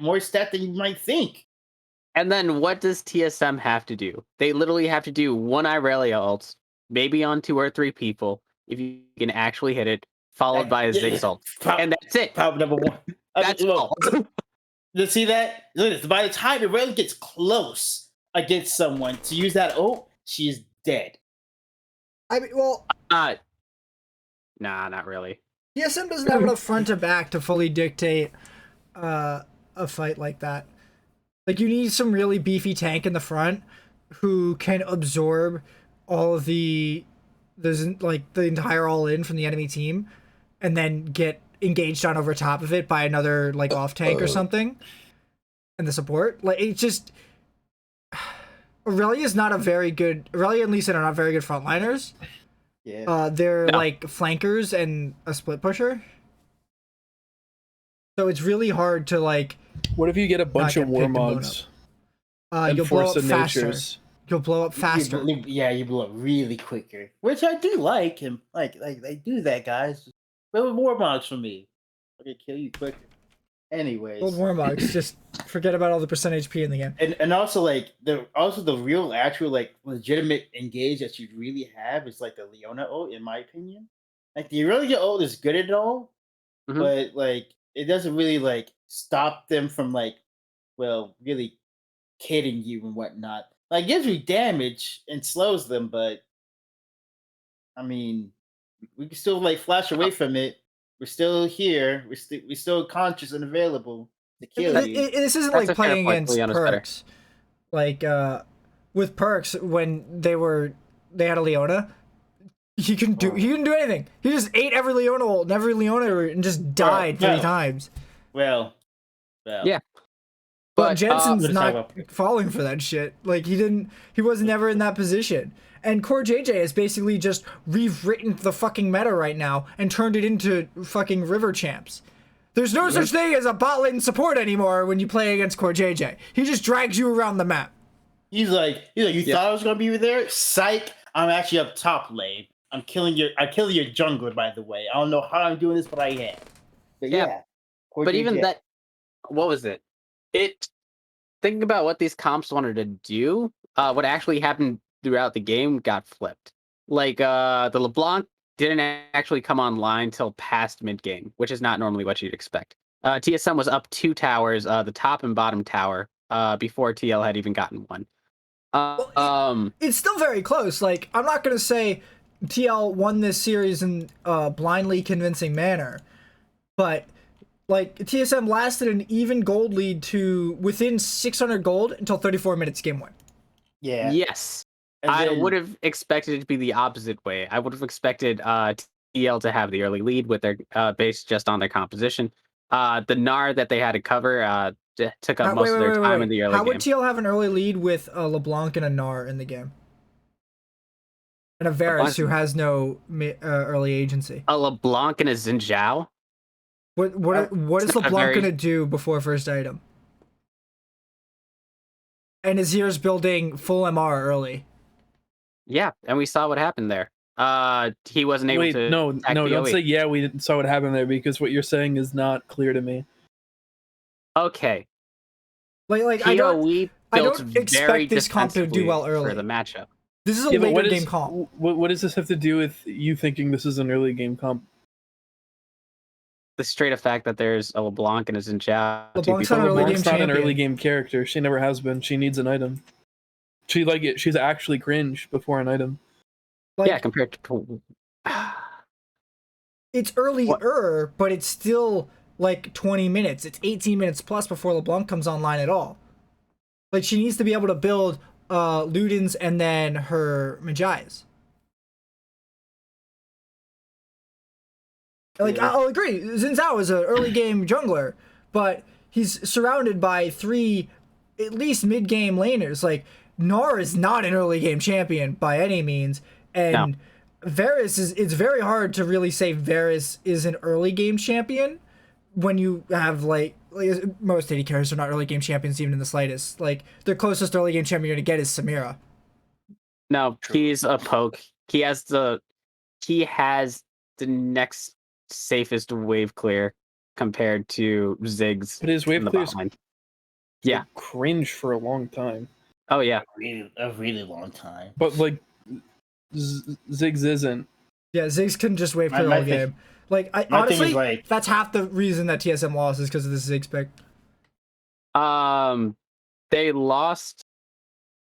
more stat than you might think. And then what does TSM have to do? They literally have to do one Irelia ult, maybe on 2 or 3 people, if you can actually hit it, followed by a Ziggs ult. And that's it. Problem number 1. That's all. You see that? Look at this. By the time Irelia gets close against someone to use that ult, she is dead. I mean, well, nah, not really. TSM doesn't have enough front to back to fully dictate a fight like that. Like, you need some really beefy tank in the front who can absorb all of the entire all-in from the enemy team and then get engaged on over top of it by another, like, off-tank or something. And the support. Like, it just... Aurelia's not a very good... Aurelia and Lisa are not very good frontliners. Yeah. They're, like, flankers and a split pusher. So it's really hard to, like... What if you get a bunch of warmogs? You'll blow up faster. You'll blow up faster. You blow up really quicker, which I do like. And like they do that, guys. Build warmogs for me. I can kill you quicker. Anyways, build warmogs. Just forget about all the % HP in the game. And also like the real actual like legitimate engage that you really have is like the Leona ult, in my opinion. Like the Aurelia ult is good at all, but like it doesn't really like stop them from like, well, really kidding you and whatnot. Like, it gives you damage and slows them, but I mean, we can still like flash away from it. We're still here. We're still conscious and available to kill you. This isn't like playing against Perks. Like with Perks, when they had a Leona, he couldn't do anything. He just ate every Leona ult and every Leona and just died 3 times. Well, yeah. But Jensen's not falling for that shit. Like, he was never in that position. And Core JJ has basically just rewritten the fucking meta right now and turned it into fucking river champs. There's no such thing as a bot lane support anymore when you play against Core JJ. He just drags you around the map. He's like, you thought I was gonna be there? Psych! I'm actually up top lane. I'm killing your jungler, by the way. I don't know how I'm doing this, but I am. But yeah. But even that, what was it? Thinking about what these comps wanted to do, what actually happened throughout the game got flipped. Like, the LeBlanc didn't actually come online till past mid-game, which is not normally what you'd expect. TSM was up 2 towers, the top and bottom tower, before TL had even gotten one. It's still very close. Like, I'm not going to say TL won this series in a blindly convincing manner, but... Like, TSM lasted an even gold lead to within 600 gold until 34 minutes game 1. Yeah. Yes. I would have expected it to be the opposite way. I would have expected TL to have the early lead with their base just on their composition. The Gnar that they had to cover took up most of their time in the early game. How would TL have an early lead with a LeBlanc and a Gnar in the game? And a Varus who has no early agency. A LeBlanc and a Xin Zhao? What is LeBlanc gonna do before first item? And Azir's building full MR early. Yeah, and we saw what happened there. He wasn't able to. No, don't say yeah. We saw what happened there because what you're saying is not clear to me. Okay. Like I don't expect this comp to do well early for the matchup. This is a later game comp. What does this have to do with you thinking this is an early game comp? The straight up fact that there's a LeBlanc and a Xin Zhao. LeBlanc's not an early game character. She never has been. She needs an item. She's actually cringe before an item. Yeah, compared to. It's earlier, but it's still like 20 minutes. It's 18 minutes plus before LeBlanc comes online at all. Like, she needs to be able to build Ludens and then her Magi's. Like, I'll agree, Xin Zhao is an early game jungler, but he's surrounded by 3 at least mid game laners. Like, Gnar is not an early game champion by any means, and Varus it's very hard to really say Varus is an early game champion when you have like most AD carries are not early game champions even in the slightest. Like, the closest early game champion you're gonna get is Samira. No, he's a poke. He has the next safest wave clear. compared to Ziggs. But his wave in the clears bot lane. Yeah. cringe for a long time. Oh yeah. A really long time. But like Ziggs isn't. Yeah, Ziggs can just wave clear My all thing- game. Like, my thing honestly, is, like- that's half the reason that TSM lost is because of this Ziggs pick. They lost,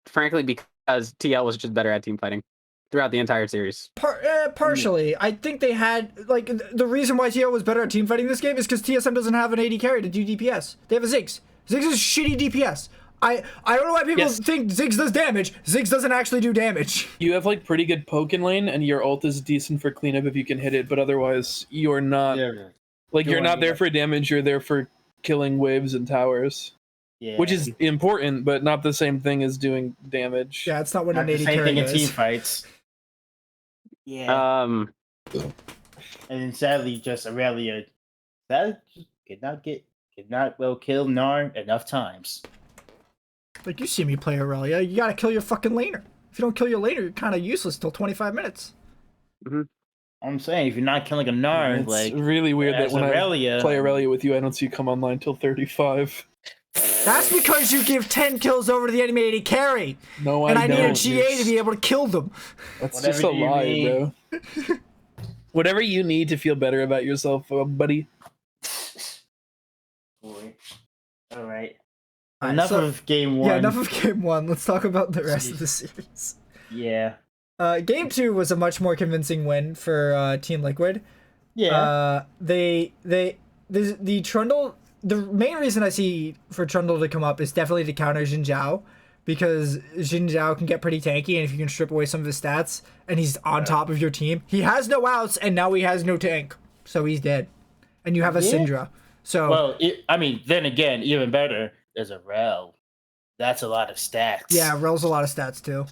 frankly, because TL was just better at team fighting throughout the entire series. Partially. I think they had, like, the reason why TL was better at team fighting this game is because TSM doesn't have an AD carry to do DPS. They have a Ziggs. Ziggs is shitty DPS. I don't know why people think Ziggs does damage. Ziggs doesn't actually do damage. You have like pretty good poke in lane, and your ult is decent for cleanup if you can hit it. But otherwise, you're not you're not there for damage. You're there for killing waves and towers, which is important, but not the same thing as doing damage. Yeah, it's not what Not an the AD same carry thing in does. team fights. Yeah. Um, And then sadly, just Aurelia that could not well kill Narn enough times. Like, you see me play Aurelia, you gotta kill your fucking laner. If you don't kill your laner, you're kind of useless till 25 minutes. I'm saying, if you're not killing a Narn, It's like really weird that as when Aurelia, I play Aurelia with you, I don't see you come online till 35. That's because you give 10 kills over to the enemy AD carry. No, And I I need a don't. GA to be able to kill them. That's Whatever just a you lie, need. bro. Whatever you need to feel better about yourself, buddy. All right. Alright, Enough so- of game one. Yeah, enough of game one. Let's talk about the rest of the series. Yeah. Game two was a much more convincing win for Team Liquid. Yeah. The Trundle. The main reason I see for Trundle to come up is definitely to counter Xin Zhao, because Xin Zhao can get pretty tanky, and if you can strip away some of his stats, and he's on top of your team, he has no outs, and now he has no tank, so he's dead, and you have a Syndra. So well, then again, even better, there's a Rel. That's a lot of stats. yeah, Rel's a lot of stats too.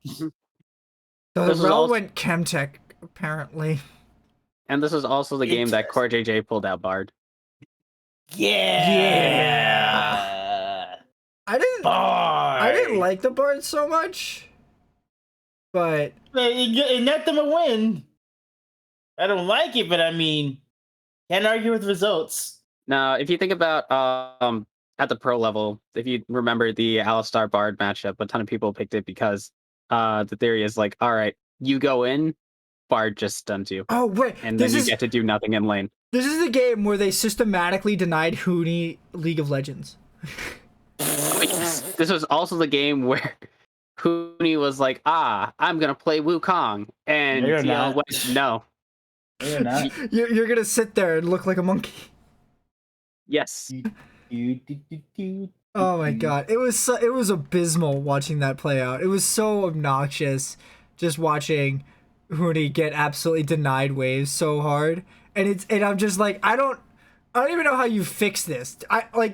So This is Rel also- went Chemtech apparently. and this is also the game that Core JJ pulled out Bard. Yeah. I didn't like the Bard so much, but It net them a win. I don't like it, but I mean, can't argue with results. Now, if you think about at the pro level, if you remember the Alistar Bard matchup, a ton of people picked it because the theory is like, all right, you go in, Bard just stuns you, oh wait, and then you get to do nothing in lane. This is the game where they systematically denied Huni League of Legends. This was also the game where Huni was like, I'm gonna play Wukong, and You're TL not. went, no. You're not. You're gonna sit there and look like a monkey. Yes. Oh my god, it was abysmal watching that play out. It was so obnoxious, just watching Huni get absolutely denied waves so hard, and I'm just like, I don't even know how you fix this.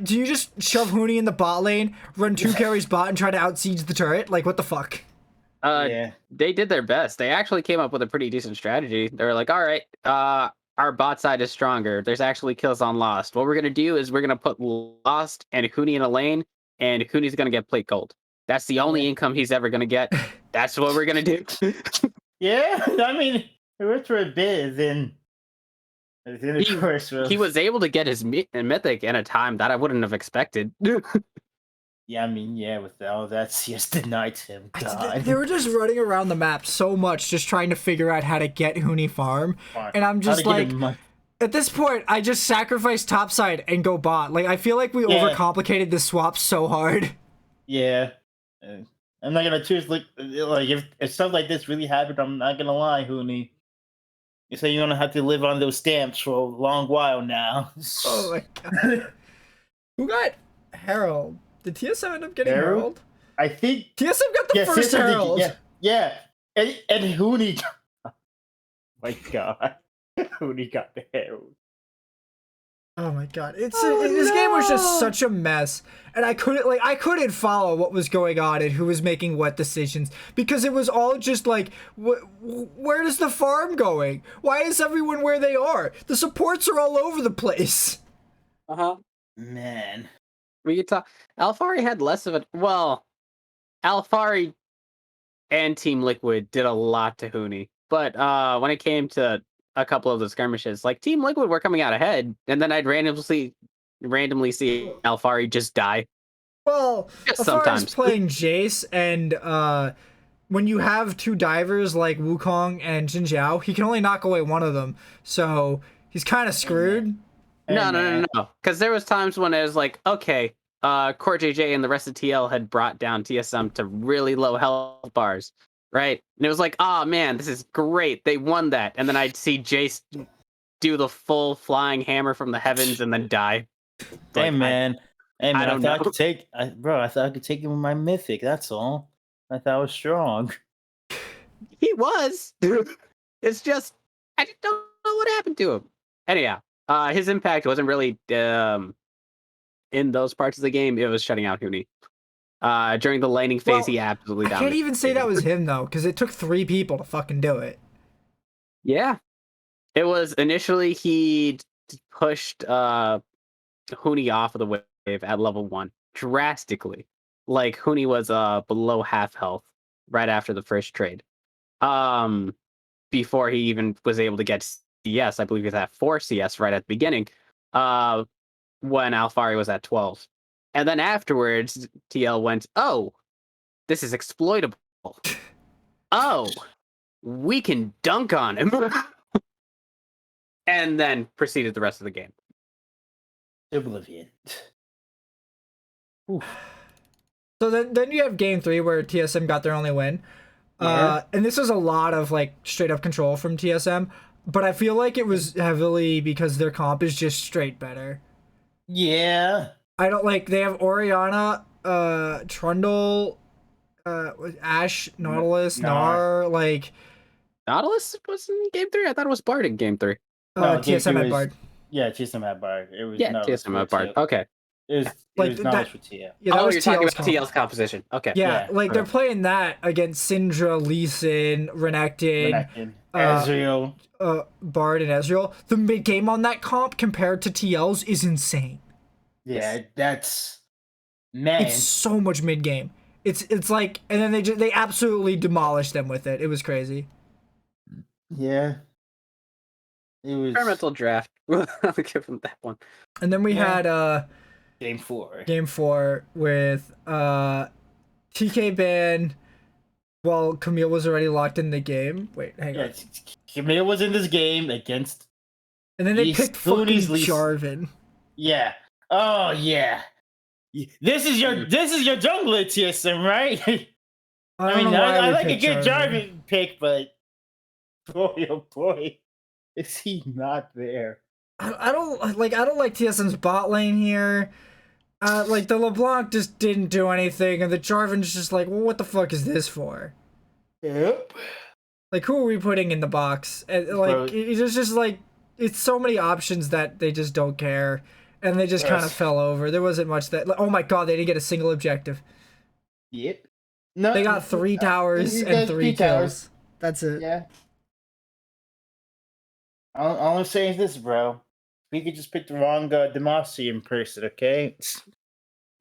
Do you just shove Huni in the bot lane, run 2 carries bot, and try to outsiege the turret? Like, what the fuck? Yeah. They did their best. They actually came up with a pretty decent strategy. They were like, all right, our bot side is stronger. There's actually kills on Lost. What we're going to do is we're going to put Lost and Huni in a lane, and Huni's going to get plate gold. That's the only income he's ever going to get. That's what we're going to do. Yeah, I mean, it worked for a bit, then of course, He was able to get his mythic in a time that I wouldn't have expected. Yeah, I mean, yeah, with all that CS denied him. God. They were just running around the map so much, just trying to figure out how to get Huni farm. And I'm just like, at this point, I just sacrifice topside and go bot. Like, I feel like we overcomplicated this swap so hard. Yeah. I'm not gonna choose, like if stuff like this really happened, I'm not gonna lie, Huni. You say you're gonna have to live on those stamps for a long while now. Oh my god. Who got Herald? Did TSM end up getting Herald? I think TSM got the first Herald. Yeah. And Huni. Oh my god. Huni got the Herald. Oh my god. This game was just such a mess. And I couldn't follow what was going on and who was making what decisions, because it was all just like, where is the farm going? Why is everyone where they are? The supports are all over the place. Man. We could talk. Alfari had less of it. Well, Alfari and Team Liquid did a lot to Huni, but when it came to a couple of the skirmishes, like Team Liquid were coming out ahead, and then I'd randomly see Alfari just die. Well, Just as far as sometimes. playing Jace, and when you have two divers like Wukong and Jin Jiao, he can only knock away one of them, so he's kind of screwed. No. Because there was times when it was like, okay, Court JJ and the rest of TL had brought down TSM to really low health bars, right? And it was like, oh man, this is great. They won that. And then I'd see Jace do the full flying hammer from the heavens and then die. Hey, man. I thought I could take, I thought I could take him with my mythic. That's all. I thought I was strong. He was. It's just, I just don't know what happened to him. Anyhow, his impact wasn't really in those parts of the game. It was shutting out Huni. During the laning phase, he absolutely dominated. I can't even say that was him, though, because it took 3 people to fucking do it. Yeah. It was initially he pushed Huni off of the wave at level 1 drastically. Like Huni was below half health right after the first trade. Before he even was able to get CS, I believe he was at 4 CS right at the beginning. When Alfari was at 12. And then afterwards, TL went, oh, this is exploitable. Oh, we can dunk on him. And then proceeded the rest of the game. Oblivion. So then you have game 3 where TSM got their only win. Yeah. And this was a lot of like straight up control from TSM, but I feel like it was heavily because their comp is just straight better. Yeah. I don't like, they have Orianna, Trundle, Ashe, Nautilus, Gnar, like... Nautilus was in game 3? I thought it was Bard in game 3. No, TSM had Bard. Yeah, TSM had Bard. It was TSM had Bard. Okay. It was Nautilus for TL. Yeah, that was you're talking about comp. TL's composition. Okay. Yeah, like they're playing that against Syndra, Lee Sin, Renekton, Ezreal, Bard, and Ezreal. The mid game on that comp compared to TL's is insane. Yeah, that's man. It's so much mid game. It's like, and then they absolutely demolished them with it. It was crazy. Yeah. It was Experimental draft. I'll give them that one. And then we had game 4. Game 4 with TK ban. Well, Camille was already locked in the game. Wait, hang on. Camille was in this game against. And then they picked fucking Jarvan. Yeah. Oh yeah. This is your jungler TSM, right? I like a good Jarvan pick, but boy oh boy, is he not there? I don't like TSM's bot lane here. Like the LeBlanc just didn't do anything, and the Jarvan's just like, well, what the fuck is this for? Yep. Like, who are we putting in the box? And, like, it's just like, it's so many options that they just don't care, and they just kind of fell over. There wasn't much that. Oh my god, they didn't get a single objective. Yep. No, they got 3 towers and 3 kills. That's it. Yeah. All I'm saying is this, bro. We could just pick the wrong Demacia in person, okay?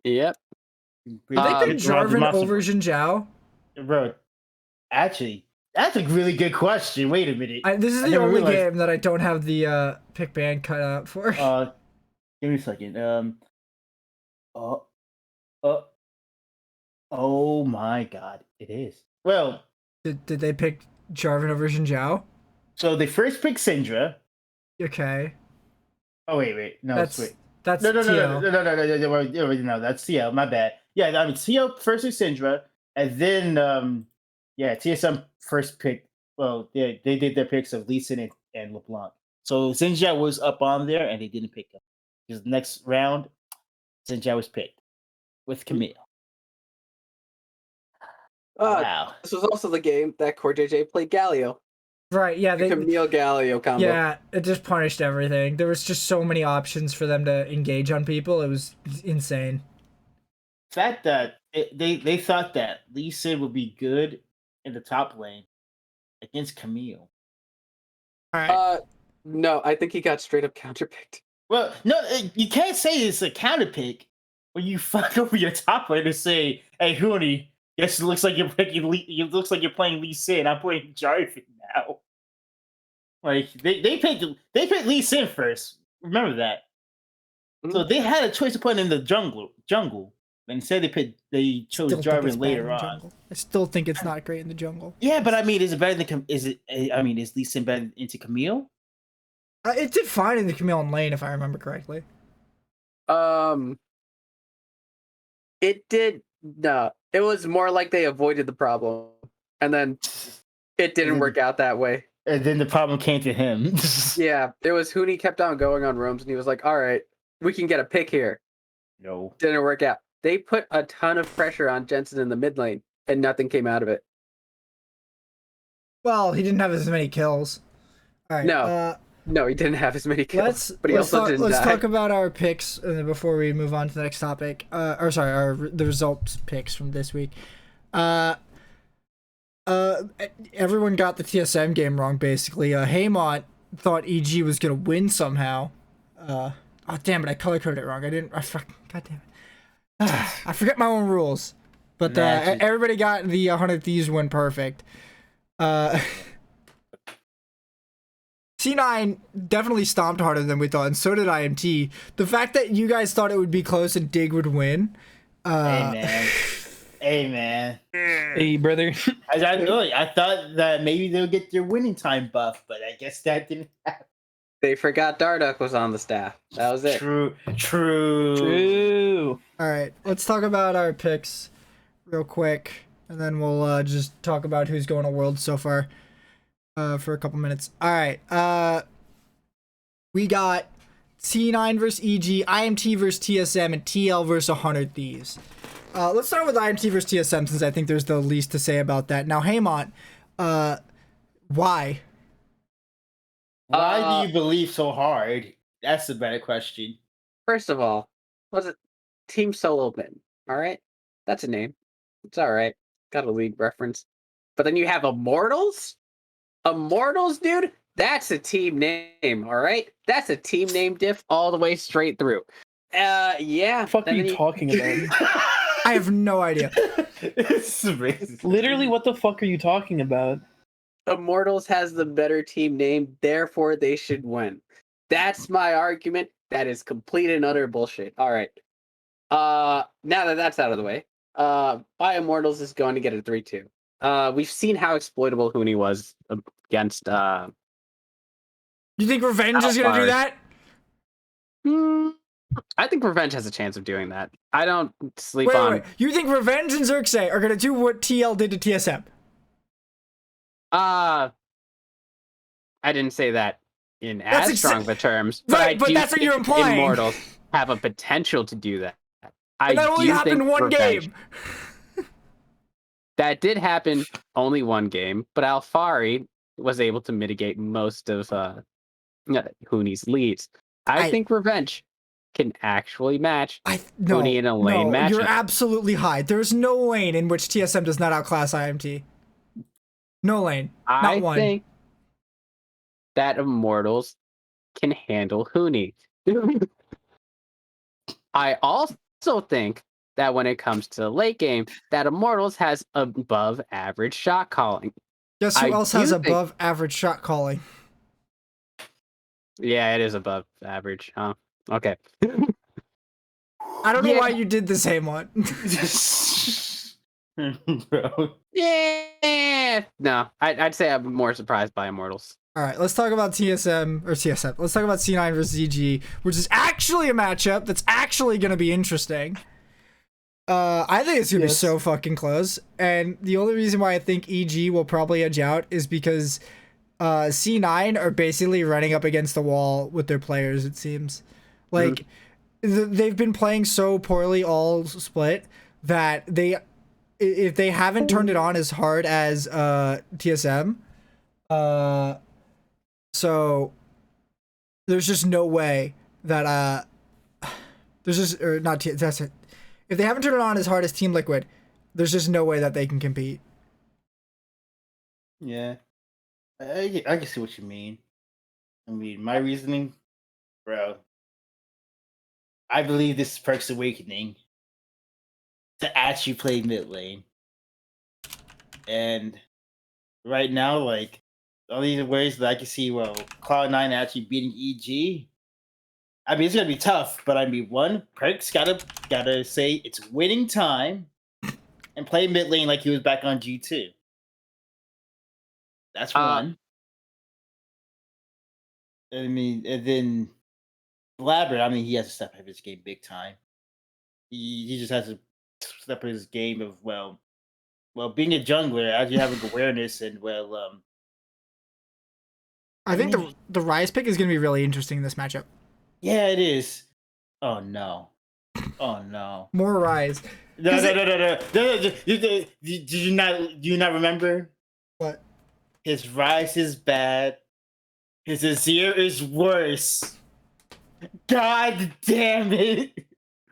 Yep. Did they pick Jarvan over Xin Zhao? Bro, actually, that's a really good question. Wait a minute. This is the only game that I don't have the pick ban cut out for. Give me a second. Oh my god, it is. Well, did they pick Jarvan over Xin Zhao? So they first picked Syndra. Okay. Oh wait, no, that's TL. No, that's TL. My bad. Yeah, I mean TL first picked Syndra, and then TSM first picked. Well, they did their picks of Lee Sin and LeBlanc. So Syndra was up on there, and they didn't pick him because the next round, Syndra was picked with Camille. Wow. This was also the game that Core JJ played Galio. Right, yeah. The Camille Galio combo. Yeah, it just punished everything. There was just so many options for them to engage on people. It was insane. The fact that they thought that Lee Sin would be good in the top lane against Camille. All right. No, I think he got straight up counterpicked. Well, no, you can't say it's a counterpick when you fuck over your top lane and say, "Hey, Huni, yes, it looks like you're playing Lee Sin. I'm playing Jarvan now." Like they picked Lee Sin first. Remember that. So they had a choice to put in the jungle, but instead they chose Jarvan later on. I still think it's not great in the jungle. Yeah, but I mean, is it better than? Is Lee Sin better into Camille? It did fine in the Camille and lane, if I remember correctly. It did. No, it was more like they avoided the problem, and then it didn't work out that way. And then the problem came to him. Yeah, it was Huni kept on going on roams, and he was like, "All right, we can get a pick here." No, didn't work out. They put a ton of pressure on Jensen in the mid lane, and nothing came out of it. Well, he didn't have as many kills. All right. No, he didn't have as many kills. Let's talk about our picks before we move on to the next topic. The results picks from this week. Everyone got the TSM game wrong, basically. Haymant thought EG was gonna win somehow. Oh damn it! I color coded it wrong. God damn it! I forget my own rules. But everybody got the 100 Thieves win perfect. C9 definitely stomped harder than we thought, and so did IMT. The fact that you guys thought it would be close and Dig would win. Hey man. Hey brother. I thought that maybe they'll get their winning time buff, but I guess that didn't happen. They forgot Darduck was on the staff. That was it. True. All right, let's talk about our picks real quick, and then we'll just talk about who's going to Worlds so far. For a couple minutes. All right. We got C9 versus EG, IMT versus TSM, and TL versus 100 Thieves. Let's start with IMT versus TSM since I think there's the least to say about that. Now, Haymont, why? Why do you believe so hard? That's the better question. First of all, was it Team Solo Min? All right, that's a name. It's all right. Got a league reference. But then you have Immortals. Immortals, dude, that's a team name, all right? That's a team name diff all the way straight through. Yeah. What the fuck are you talking about? I have no idea. Literally, what the fuck are you talking about? Immortals has the better team name, therefore they should win. That's my argument. That is complete and utter bullshit. All right. Now that that's out of the way, By Immortals is going to get a 3-2. We've seen how exploitable Huni was against. You think Revenge is going to do that? I think Revenge has a chance of doing that. I don't sleep on. Wait. You think Revenge and Xerxes are going to do what TL did to TSM? I didn't say that in as strong of terms. Right, but that's what you're implying. Immortals have a potential to do that. But that only happened one game. That did happen only one game, but Alfari was able to mitigate most of Huni's leads. I think Revenge can actually match Huni in a lane matchup. You're absolutely high. There's no lane in which TSM does not outclass IMT. No lane. Not one. I think that Immortals can handle Huni. I also think that when it comes to the late game, that Immortals has above average shot calling. Guess who else has above average shot calling? Yeah, it is above average. Huh? Okay. I don't know why you did the same one. Bro. Yeah. No, I'd say I'm more surprised by Immortals. All right, let's talk about TSM. Let's talk about C9 versus EG, which is actually a matchup that's actually going to be interesting. I think it's gonna be so fucking close, and the only reason why I think EG will probably edge out is because C9 are basically running up against the wall with their players. It seems like they've been playing so poorly all split that if they haven't turned it on as hard as TSM, so there's just no way that that's it. If they haven't turned it on as hard as Team Liquid, there's just no way that they can compete. Yeah. I can see what you mean. I mean, my reasoning, bro, I believe this is Perk's awakening to actually play mid lane. And right now, like, only ways that I can see, Cloud9 actually beating EG. I mean, it's gonna be tough, but I mean, Perk's gotta say it's winning time, and play mid lane like he was back on G2. That's one. I mean, and then Blabber, I mean, he has to step up his game big time. He just has to step up his game of being a jungler as you having awareness and I think the Rise pick is gonna be really interesting in this matchup. Yeah, it is. Oh no. Oh no. More Rise. No. Do you not remember? What? His Rise is bad. His Azir is worse. God damn it.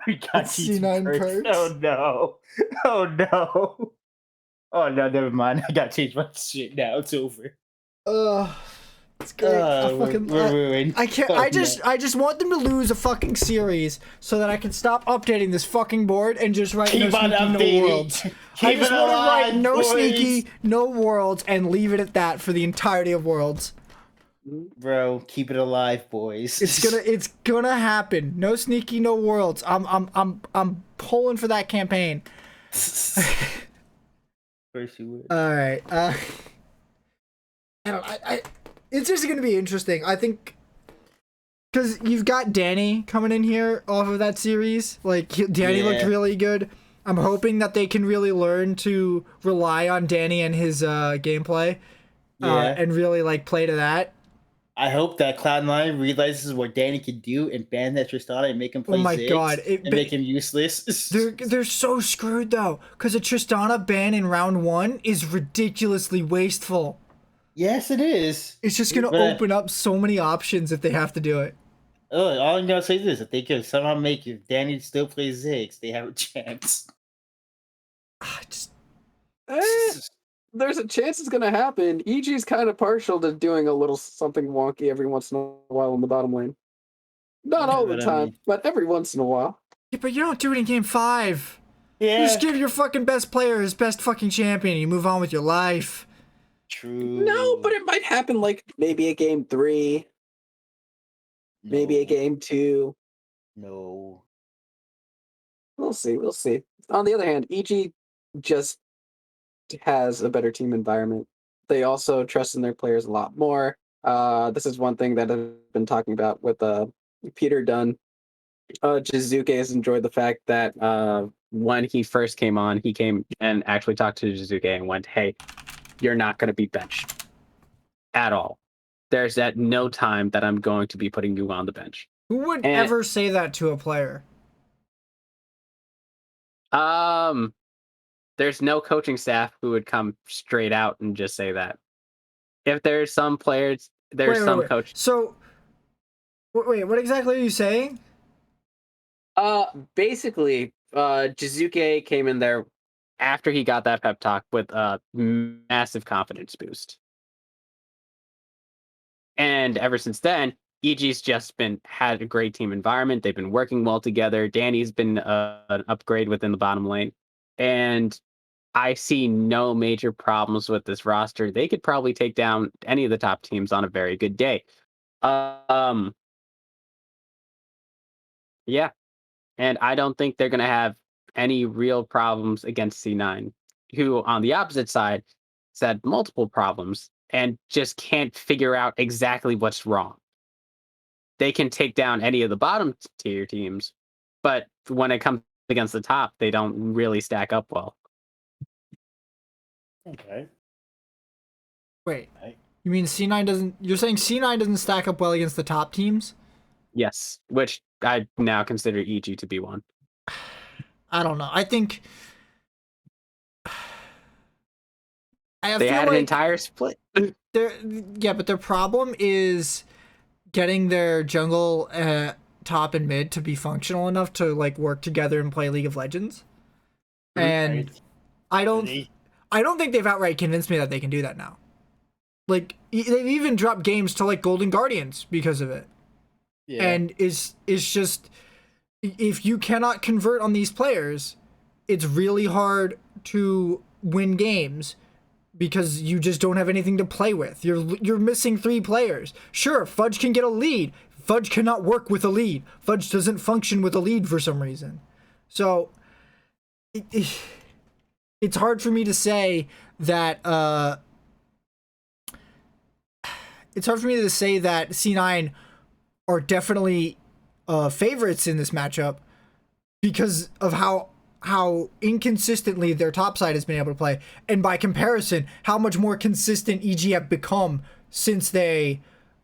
We got C9 perks. Oh no. Oh no. Oh no, never mind. I gotta change my shit now. It's over. It's great. We're ruined. I can't. I just want them to lose a fucking series so that I can stop updating this fucking board and just write no sneaky, no worlds. I just want to write no sneaky, no worlds and leave it at that for the entirety of worlds. Bro, keep it alive, boys. It's gonna happen. No sneaky, no worlds. I'm pulling for that campaign. First you would. All right. It's just gonna be interesting. I think because you've got Danny coming in here off of that series. Like Danny looked really good. I'm hoping that they can really learn to rely on Danny and his gameplay, and really like play to that. I hope that Cloud9 realizes what Danny can do and ban that Tristana and make him play Ziggs and make him useless. They're so screwed though, because a Tristana ban in round 1 is ridiculously wasteful. Yes, it is. It's just gonna open up so many options if they have to do it. Oh, all I'm gonna say is this: if they can somehow make if Danny still plays Ziggs, they have a chance. There's a chance it's gonna happen. EG's kind of partial to doing a little something wonky every once in a while in the bottom lane. Not all the time, but every once in a while. Yeah, but you don't do it in game 5. Yeah. You just give your fucking best player his best fucking champion and you move on with your life. True. No, but it might happen like maybe a game 3. No. Maybe a game 2. No. We'll see. On the other hand, EG just has a better team environment. They also trust in their players a lot more. This is one thing that I've been talking about with Peter Dunn. Jizuke has enjoyed the fact that when he first came on, he came and actually talked to Jizuke and went, "Hey, you're not going to be benched at all. There's at no time that I'm going to be putting you on the bench." Who would ever say that to a player? There's no coaching staff who would come straight out and just say that. If there's some players, there's some coach. So, wait, what exactly are you saying? Basically, Jizuke came in there after he got that pep talk with a massive confidence boost. And ever since then, EG's just had a great team environment. They've been working well together. Danny's been an upgrade within the bottom lane. And I see no major problems with this roster. They could probably take down any of the top teams on a very good day. Yeah. And I don't think they're going to have any real problems against C9, who on the opposite side has had multiple problems and just can't figure out exactly what's wrong. They can take down any of the bottom tier teams, but when it comes against the top, they don't really stack up well. Okay. Wait, you mean C9 doesn't... You're saying C9 doesn't stack up well against the top teams? Yes, which I now consider EG to be one. I don't know. I think... They had an entire split. Yeah, but their problem is getting their jungle, top and mid to be functional enough to like work together and play League of Legends. And I don't think they've outright convinced me that they can do that now. Like they've even dropped games to like Golden Guardians because of it. Yeah. And it's just, if you cannot convert on these players, it's really hard to win games because you just don't have anything to play with. You're missing 3 players. Sure, Fudge can get a lead. Fudge cannot work with a lead. Fudge doesn't function with a lead for some reason. So it's hard for me to say that C9 are definitely favorites in this matchup because of how inconsistently their top side has been able to play, and by comparison, how much more consistent EG have become since they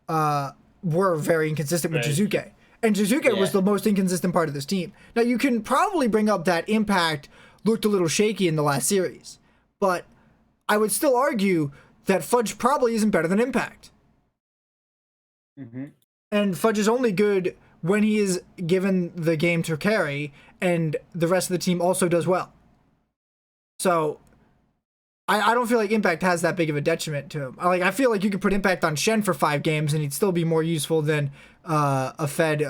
were very inconsistent with Jizuke. And Jizuke was the most inconsistent part of this team. Now, you can probably bring up that Impact looked a little shaky in the last series, but I would still argue that Fudge probably isn't better than Impact. And Fudge is only good when he is given the game to carry, and the rest of the team also does well. So I don't feel like Impact has that big of a detriment to him. I feel like you could put Impact on Shen for 5 games and he'd still be more useful than a fed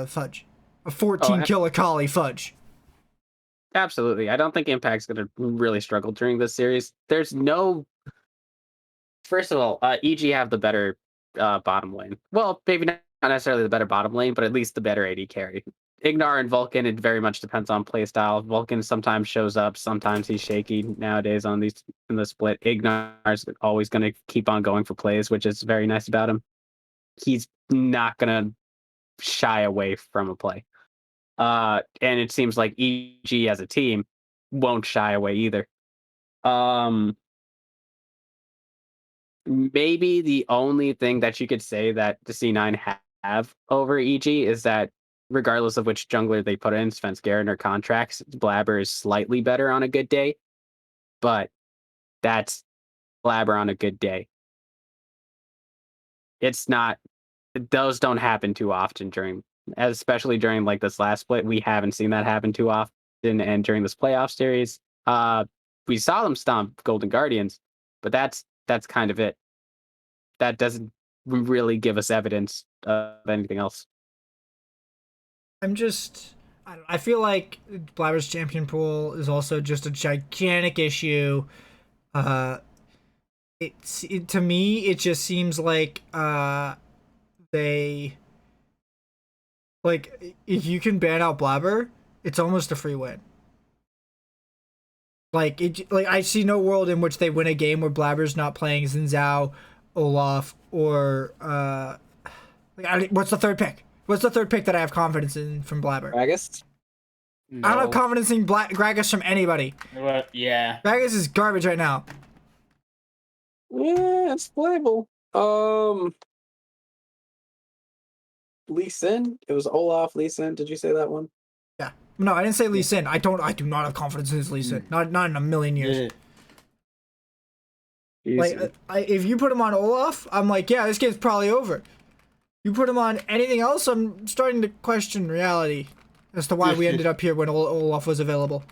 Fudge. A 14 kill Akali Fudge. Absolutely. I don't think Impact's going to really struggle during this series. There's no... First of all, EG have the better bottom lane. Well, maybe not necessarily the better bottom lane, but at least the better AD carry. Ignar and Vulcan, it very much depends on playstyle. Vulcan sometimes shows up, sometimes he's shaky nowadays in the split. Ignar's always going to keep on going for plays, which is very nice about him. He's not going to shy away from a play. And it seems like EG as a team won't shy away either. Maybe the only thing that you could say that the C9 have over EG is that regardless of which jungler they put in, Svenskeren or Contracts, Blabber is slightly better on a good day, but that's Blabber on a good day. It's not, those don't happen too often especially during like this last split. We haven't seen that happen too often, and during this playoff series, we saw them stomp Golden Guardians, but that's kind of it. That doesn't really give us evidence of anything else. I feel like Blabber's champion pool is also just a gigantic issue. To me, it just seems like if you can ban out Blabber, it's almost a free win. I see no world in which they win a game where Blabber's not playing Xin Zhao, Olaf, or what's the third pick? What's the third pick that I have confidence in from Blabber? Gragas? No. I don't have confidence in Gragas from anybody. Yeah. Gragas is garbage right now. Yeah, it's playable. Lee Sin? It was Olaf, Lee Sin. Did you say that one? Yeah. No, I didn't say Lee Sin. I do not have confidence in his Lee Sin. Not in a million years. Yeah. If you put him on Olaf, I'm like, yeah, this game's probably over. You put him on anything else, I'm starting to question reality as to why we ended up here when Olaf was available.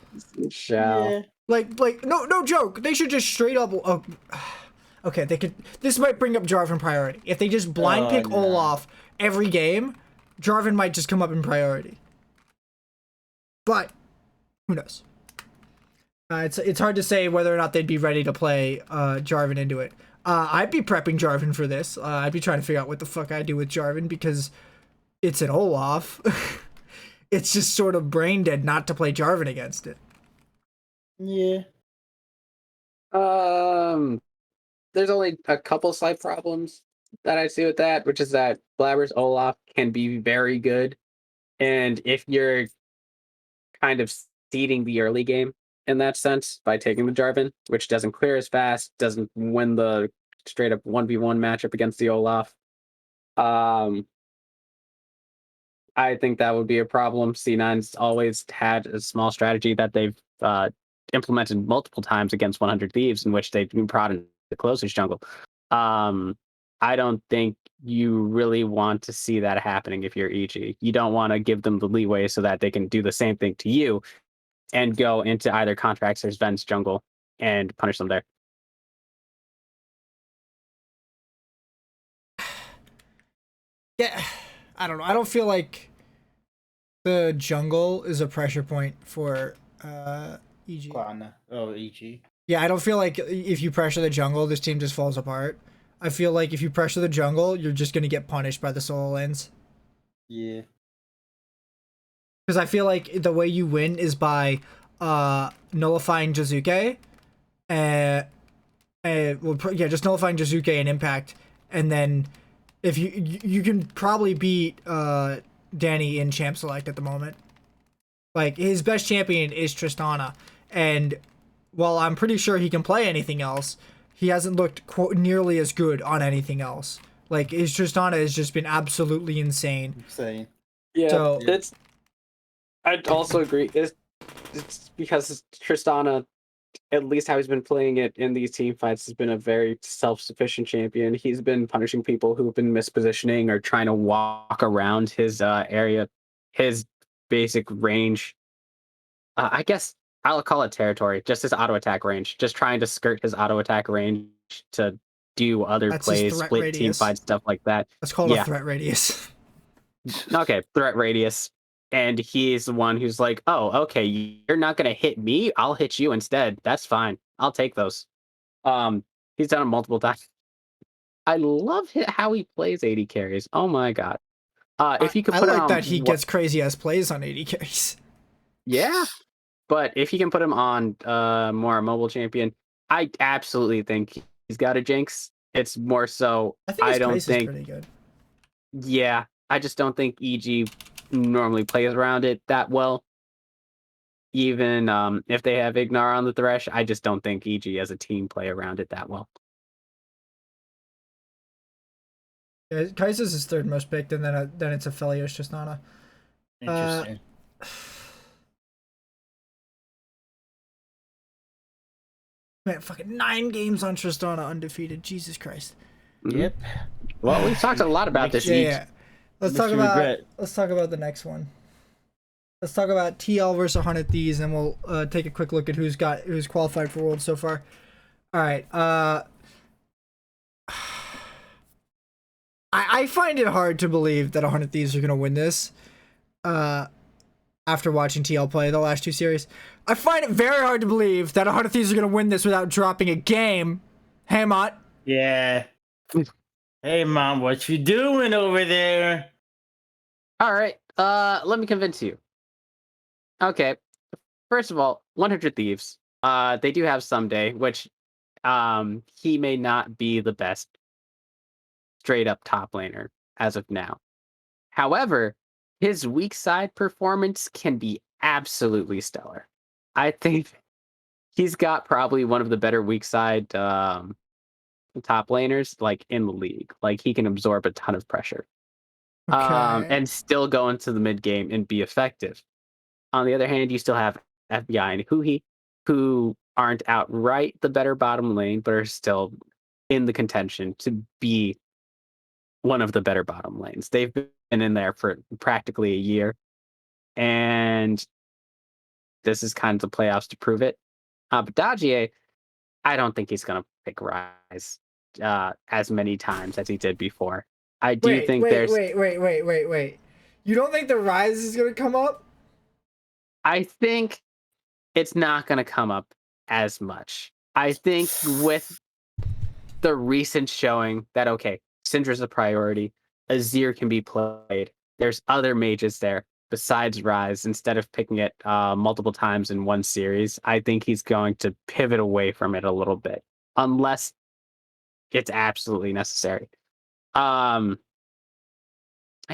Shall. No joke. They should just straight up. Okay, they could. This might bring up Jarvan priority. If they just blind pick Olaf every game, Jarvan might just come up in priority. But who knows? It's hard to say whether or not they'd be ready to play Jarvan into it. I'd be prepping Jarvan for this. I'd be trying to figure out what the fuck I do with Jarvan because it's an Olaf. It's just sort of brain dead not to play Jarvan against it. Yeah. There's only a couple slight problems that I see with that, which is that Blabber's Olaf can be very good, and if you're kind of seeding the early game in that sense by taking the Jarvan, which doesn't clear as fast, doesn't win the straight up 1v1 matchup against the Olaf. I think that would be a problem. C9's always had a small strategy that they've implemented multiple times against 100 Thieves in which they've been brought in the closest jungle. I don't think you really want to see that happening if you're EG. You don't want to give them the leeway so that they can do the same thing to you and go into either Contracts or Sven's jungle and punish them there. Yeah, I don't know. I don't feel like the jungle is a pressure point for EG. EG. Yeah, I don't feel like if you pressure the jungle, this team just falls apart. I feel like if you pressure the jungle, you're just gonna get punished by the solo lanes. Yeah. Because I feel like the way you win is by nullifying Jizuke, just nullifying Jizuke and Impact, and then if you can probably beat Danny in Champ Select at the moment. Like his best champion is Tristana, and while I'm pretty sure he can play anything else, he hasn't looked nearly as good on anything else. Like his Tristana has just been absolutely insane. Insane. Yeah, So, I'd also agree. It's because Tristana, at least how he's been playing it in these team fights, has been a very self-sufficient champion. He's been punishing people who've been mispositioning or trying to walk around his area, his basic range. I guess I'll call it territory, just his auto attack range, just trying to skirt his auto attack range to do other that's his plays, threat split radius. team fights, stuff like that. That's called a threat radius. Okay, threat radius. And he's the one who's like, oh, okay, you're not going to hit me. I'll hit you instead. That's fine. I'll take those. He's done it multiple times. I love how he plays AD carries. Oh my God. If you could put I like him that he gets crazy ass plays on AD carries. Yeah. But if you can put him on more mobile champion, I absolutely think he's got a jinx. It's more so I think his place is pretty good. Yeah, I just don't think EG normally plays around it that well. Even if they have Ignar on the Thresh, I just don't think EG as a team play around it that well. Yeah, Kaiser's his third most picked, and then it's Aphelios Tristana. Interesting. Man, fucking 9 games on Tristana undefeated. Jesus Christ. Yep. Well, we've talked a lot about this. Yeah. Let's talk about the next one. Let's talk about TL versus 100 Thieves, and we'll take a quick look at who's qualified for Worlds so far. All right. I find it hard to believe that 100 Thieves are gonna win this. After watching TL play the last 2 series, I find it very hard to believe that 100 Thieves are gonna win this without dropping a game. Haymant. Yeah. Hey, Mom, what you doing over there? All right. Let me convince you. Okay. First of all, 100 Thieves. They do have Someday, which he may not be the best straight up top laner as of now. However, his weak side performance can be absolutely stellar. I think he's got probably one of the better weak side top laners like in the league. Like he can absorb a ton of pressure. Okay. And still go into the mid game and be effective. On the other hand, you still have FBI and Huhi, who aren't outright the better bottom lane, but are still in the contention to be one of the better bottom lanes. They've been in there for practically a year, and this is kind of the playoffs to prove it. But Dajier, I don't think he's going to pick Rise as many times as he did before. I do think there's... Wait. You don't think the Rise is going to come up? I think it's not going to come up as much. I think with the recent showing that, okay, Syndra's a priority, Azir can be played, there's other mages there besides Rise, instead of picking it multiple times in one series, I think he's going to pivot away from it a little bit, unless it's absolutely necessary. I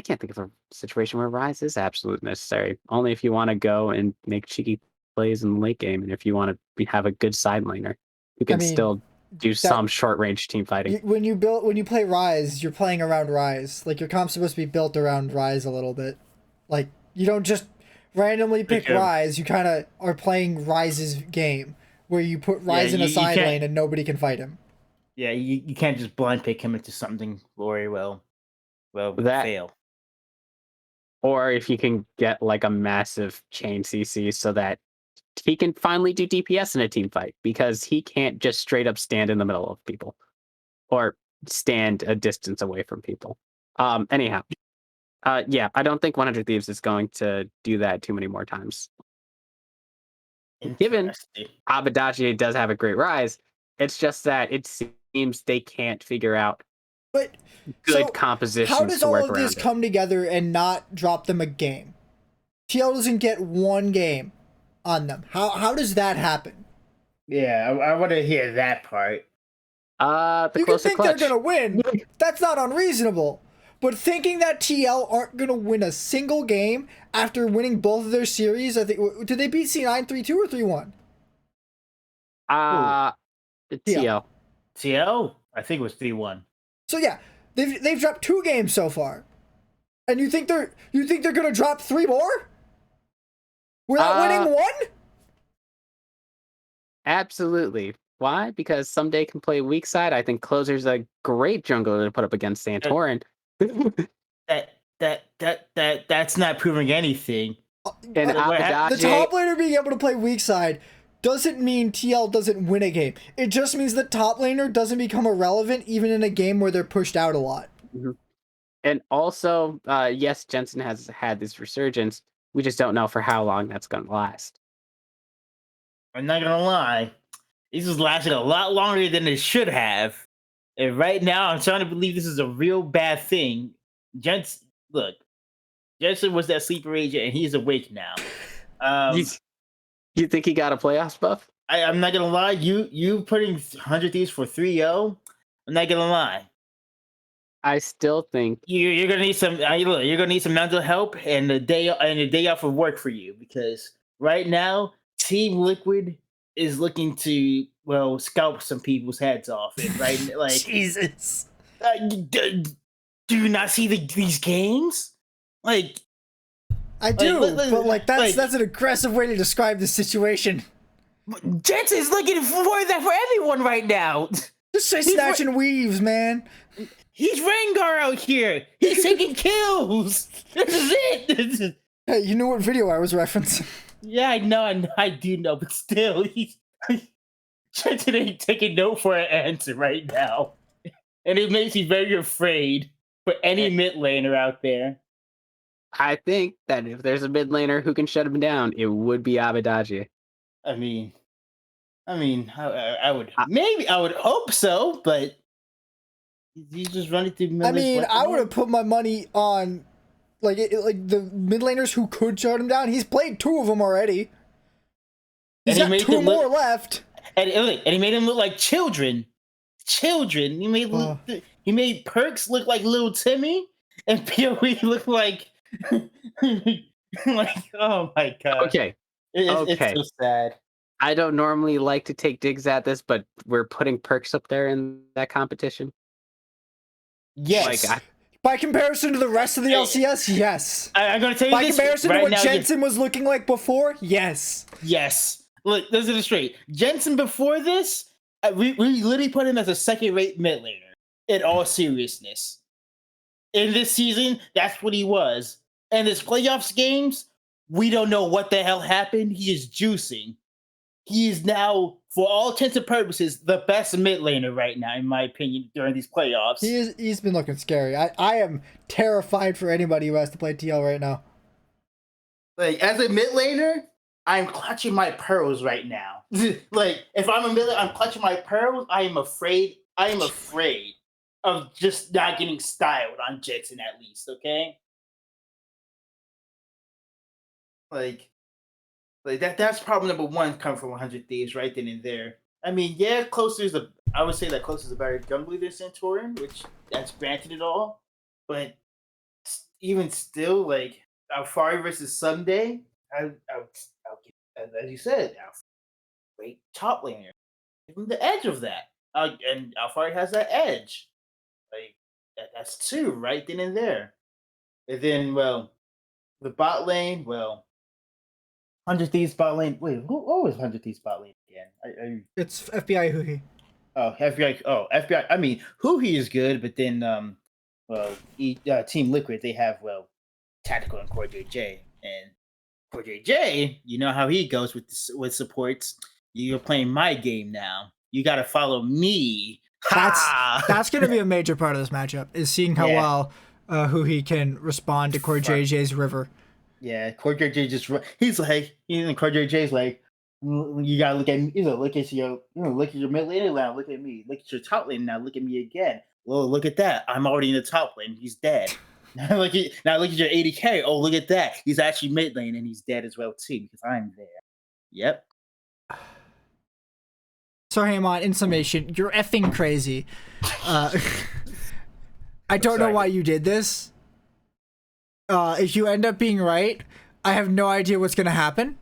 can't think of a situation where Rise is absolutely necessary. Only if you want to go and make cheeky plays in the late game, and if you want to have a good side laner, you can still do some short range team fighting. When you play Rise, you're playing around Rise. Like your comp's supposed to be built around Rise a little bit. Like you don't just randomly pick Rise. You kind of are playing Rise's game, where you put Rise in a side lane and nobody can fight him. Yeah, you can't just blind pick him into something very well fail. Or if you can get like a massive chain CC so that he can finally do DPS in a team fight, because he can't just straight up stand in the middle of people or stand a distance away from people. Anyhow, I don't think 100 Thieves is going to do that too many more times. given Abaddon does have a great rise, it's just that it seems they can't figure out but good compositions. How does to work all of this around come together and not drop them a game? TL doesn't get one game on them. How does that happen? Yeah, I want to hear that part. You can think they're gonna win. That's not unreasonable. But thinking that TL aren't gonna win a single game after winning both of their series, I think did they beat C9 3-2 or 3-1? TL. TL? I think it was 3-1. So yeah, they've dropped 2 games so far, and you think they're gonna drop 3 more without winning 1? Absolutely. Why? Because someday can play weak side. I think Closer's a great jungler to put up against Santorin. That's not proving anything. And the top laner being able to play weak side doesn't mean TL doesn't win a game. It just means the top laner doesn't become irrelevant even in a game where they're pushed out a lot. Mm-hmm. And also, yes, Jensen has had this resurgence. We just don't know for how long that's going to last. I'm not gonna lie, this is lasting a lot longer than it should have. And right now, I'm starting to believe this is a real bad thing. Jensen was that sleeper agent, and he's awake now. You think he got a playoffs buff? I'm not gonna lie. You putting 100 Thieves for 3-0. I'm not gonna lie. I still think you're gonna need some. You're gonna need some mental help and a day off of work for you, because right now Team Liquid is looking to scalp some people's heads off. And right, like Jesus. Do you not see these games? Like I do, but that's an aggressive way to describe the situation. Jensen's looking for that for everyone right now. Just say snatch and weaves, man. He's Rengar out here. He's taking kills. This is it. Hey, you knew what video I was referencing. Yeah, I do know, but still, Jensen ain't taking no for an answer right now. And it makes me very afraid for any mid laner out there. I think that if there's a mid laner who can shut him down, it would be Abaddon. I mean, I would hope so, but he's just running through. I would have put my money on like the mid laners who could shut him down. He's played 2 of them already. He's got 2 more left. And he made them look like children. He made Perks look like little Timmy, and PoE look like oh my god. Okay. It's so sad. I don't normally like to take digs at this, but we're putting Perks up there in that competition. Yes. By comparison to the rest of the LCS, yes. I'm going to tell you by comparison to what Jensen was looking like before, yes. Yes. Look, let's get it straight. Jensen before this, we literally put him as a second-rate mid laner, in all seriousness. In this season, that's what he was. And his playoffs games, we don't know what the hell happened. He is juicing. He is now, for all intents and purposes, the best mid laner right now, in my opinion, during these playoffs. He's been looking scary. I am terrified for anybody who has to play TL right now. Like, as a mid laner, I'm clutching my pearls right now. Like, if I'm a mid laner, I'm clutching my pearls. I am afraid of just not getting styled on Jetson, at least, okay? Like that's problem number 1 coming from 100 Thieves right then and there. I mean, yeah, I would say that Closer's a better jungler than Santorin, which that's granted it all. But even still, like Alfari versus Sunday, I'll give, as you said, great top laner. Give him the edge of that. And Alfari has that edge. Like that's 2 right then and there. And then, the bot lane, 100 Thieves bot lane. Wait, what was 100 Thieves bot lane again? It's FBI Huhi. Oh, FBI. Oh, FBI. I mean, Huhi is good, but then, Team Liquid, they have, Tactical and Core JJ. And Core JJ, you know how he goes with supports. You're playing my game now. You got to follow me. That's going to be a major part of this matchup, is seeing how well Huhi can respond to Core JJ's river. Yeah, Core JJ he's like, Core JJ's like, You gotta look at me. Look at your mid lane now. Look at me. Look at your top lane now. Look at me again. Well, look at that. I'm already in the top lane. He's dead. Now look at your 80k. Oh, look at that. He's actually mid lane and he's dead as well too because I'm there. Yep. So Haymant, in summation, you're effing crazy. I don't know why you did this. If you end up being right, I have no idea what's gonna happen.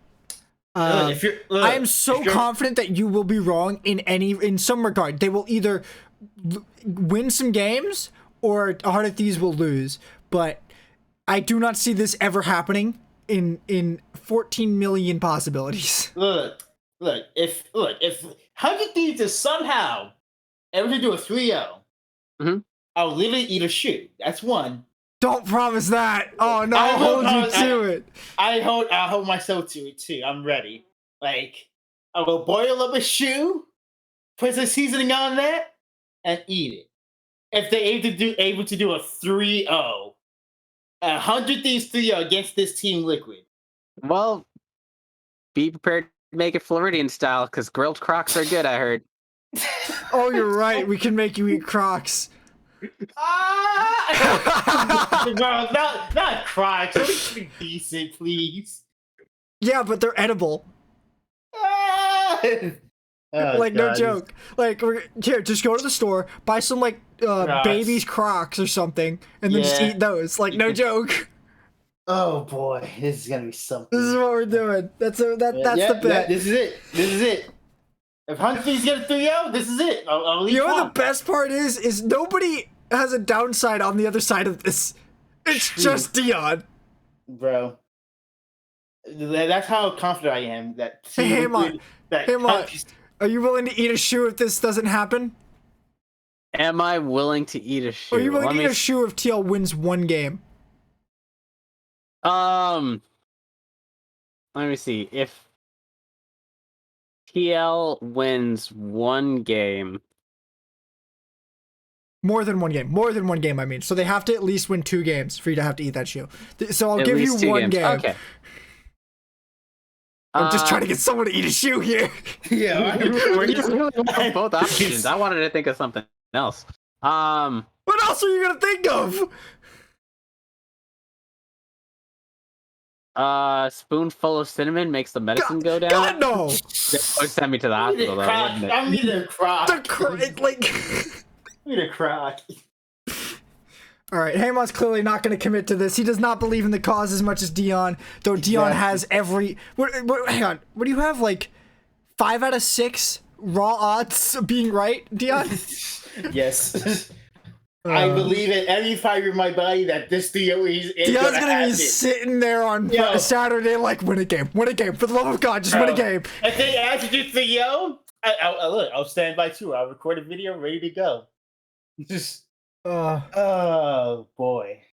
I am so confident that you will be wrong in some regard. They will either win some games or Heart of Thieves will lose. But I do not see this ever happening in 14 million possibilities. Look, if Heart of Thieves is somehow ever to do a 3-0, I'll literally eat a shoe. That's one. Don't promise that. Oh no, I'll hold you to it. I'll hold myself to it too. I'm ready. Like, I will boil up a shoe, put some seasoning on that, and eat it. If they're able to do a 3-0, 100 Thieves 3-0 against this Team Liquid. Well, be prepared to make it Floridian style, because grilled Crocs are good, I heard. Oh, you're right. We can make you eat Crocs. Bro, not Crocs. Let's be decent, please. Yeah, but they're edible. Oh, like, God. no joke. Like, here, just go to the store, buy some, like, baby's Crocs or something, and then just eat those. Like, no joke. Oh, boy. This is going to be something. This is what we're doing. That's the bet. Yeah, this is it. If Huntley's going to 3-0, this is it. I'll leave. You know what the best part is nobody has a downside on the other side of this. It's just Dion. Bro. That's how confident I am. Hey, Haymant, are you willing to eat a shoe if this doesn't happen? Am I willing to eat a shoe? Are you willing to eat a shoe if TL wins one game? Let me see. If TL wins one game. More than one game, I mean. So they have to at least win 2 games for you to have to eat that shoe. So I'll give you 1 game. Okay. I'm just trying to get someone to eat a shoe here. Yeah. We're just really on both options. I wanted to think of something else. What else are you going to think of? Spoonful of cinnamon makes the medicine go down. God, no! Would send me to the hospital, though, wouldn't it? I'm either Croc. Like... Need a Croc. All right, Haymant's clearly not going to commit to this. He does not believe in the cause as much as Dion, though Dion has every... hang on. What do you have, like, 5 out of 6 raw odds of being right, Dion? Yes. I believe in every fiber of my body that this Theo is Dion's going to be sitting there on Saturday like, win a game. For the love of God, just win a game. If they ask you to Theo, I'll stand by too. I'll record a video ready to go. Just... oh boy.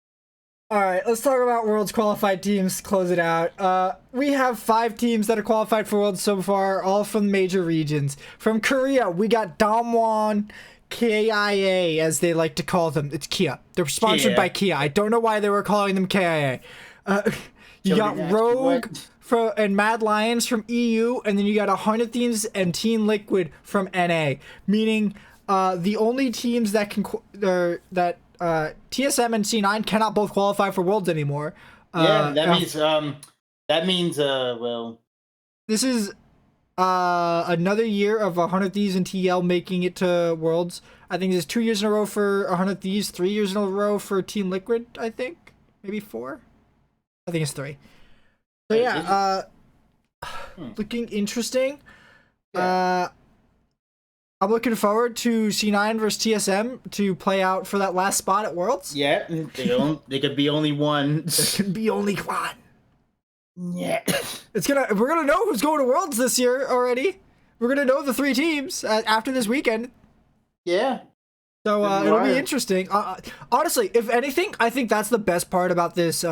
All right, let's talk about Worlds qualified teams. Close it out. We have 5 teams that are qualified for Worlds so far, all from major regions. From Korea, we got Damwon KIA, as they like to call them. It's Kia. They're sponsored by Kia. I don't know why they were calling them KIA. You got Rogue and Mad Lions from EU, and then you got 100 Thieves and Team Liquid from NA. Meaning, the only teams that can TSM and C9 cannot both qualify for Worlds anymore. That means well, this is another year of 100 Thieves and TL making it to Worlds. I think it's 2 years in a row for 100 Thieves, 3 years in a row for Team Liquid. I think maybe 4. I think it's 3. So yeah, looking interesting. I'm looking forward to C9 versus TSM to play out for that last spot at Worlds. Yeah, they could be only one. There can be only one. Yeah. We're gonna know who's going to Worlds this year already. We're gonna know the 3 teams after this weekend. Yeah. So it'll be interesting. Honestly, if anything, I think that's the best part about this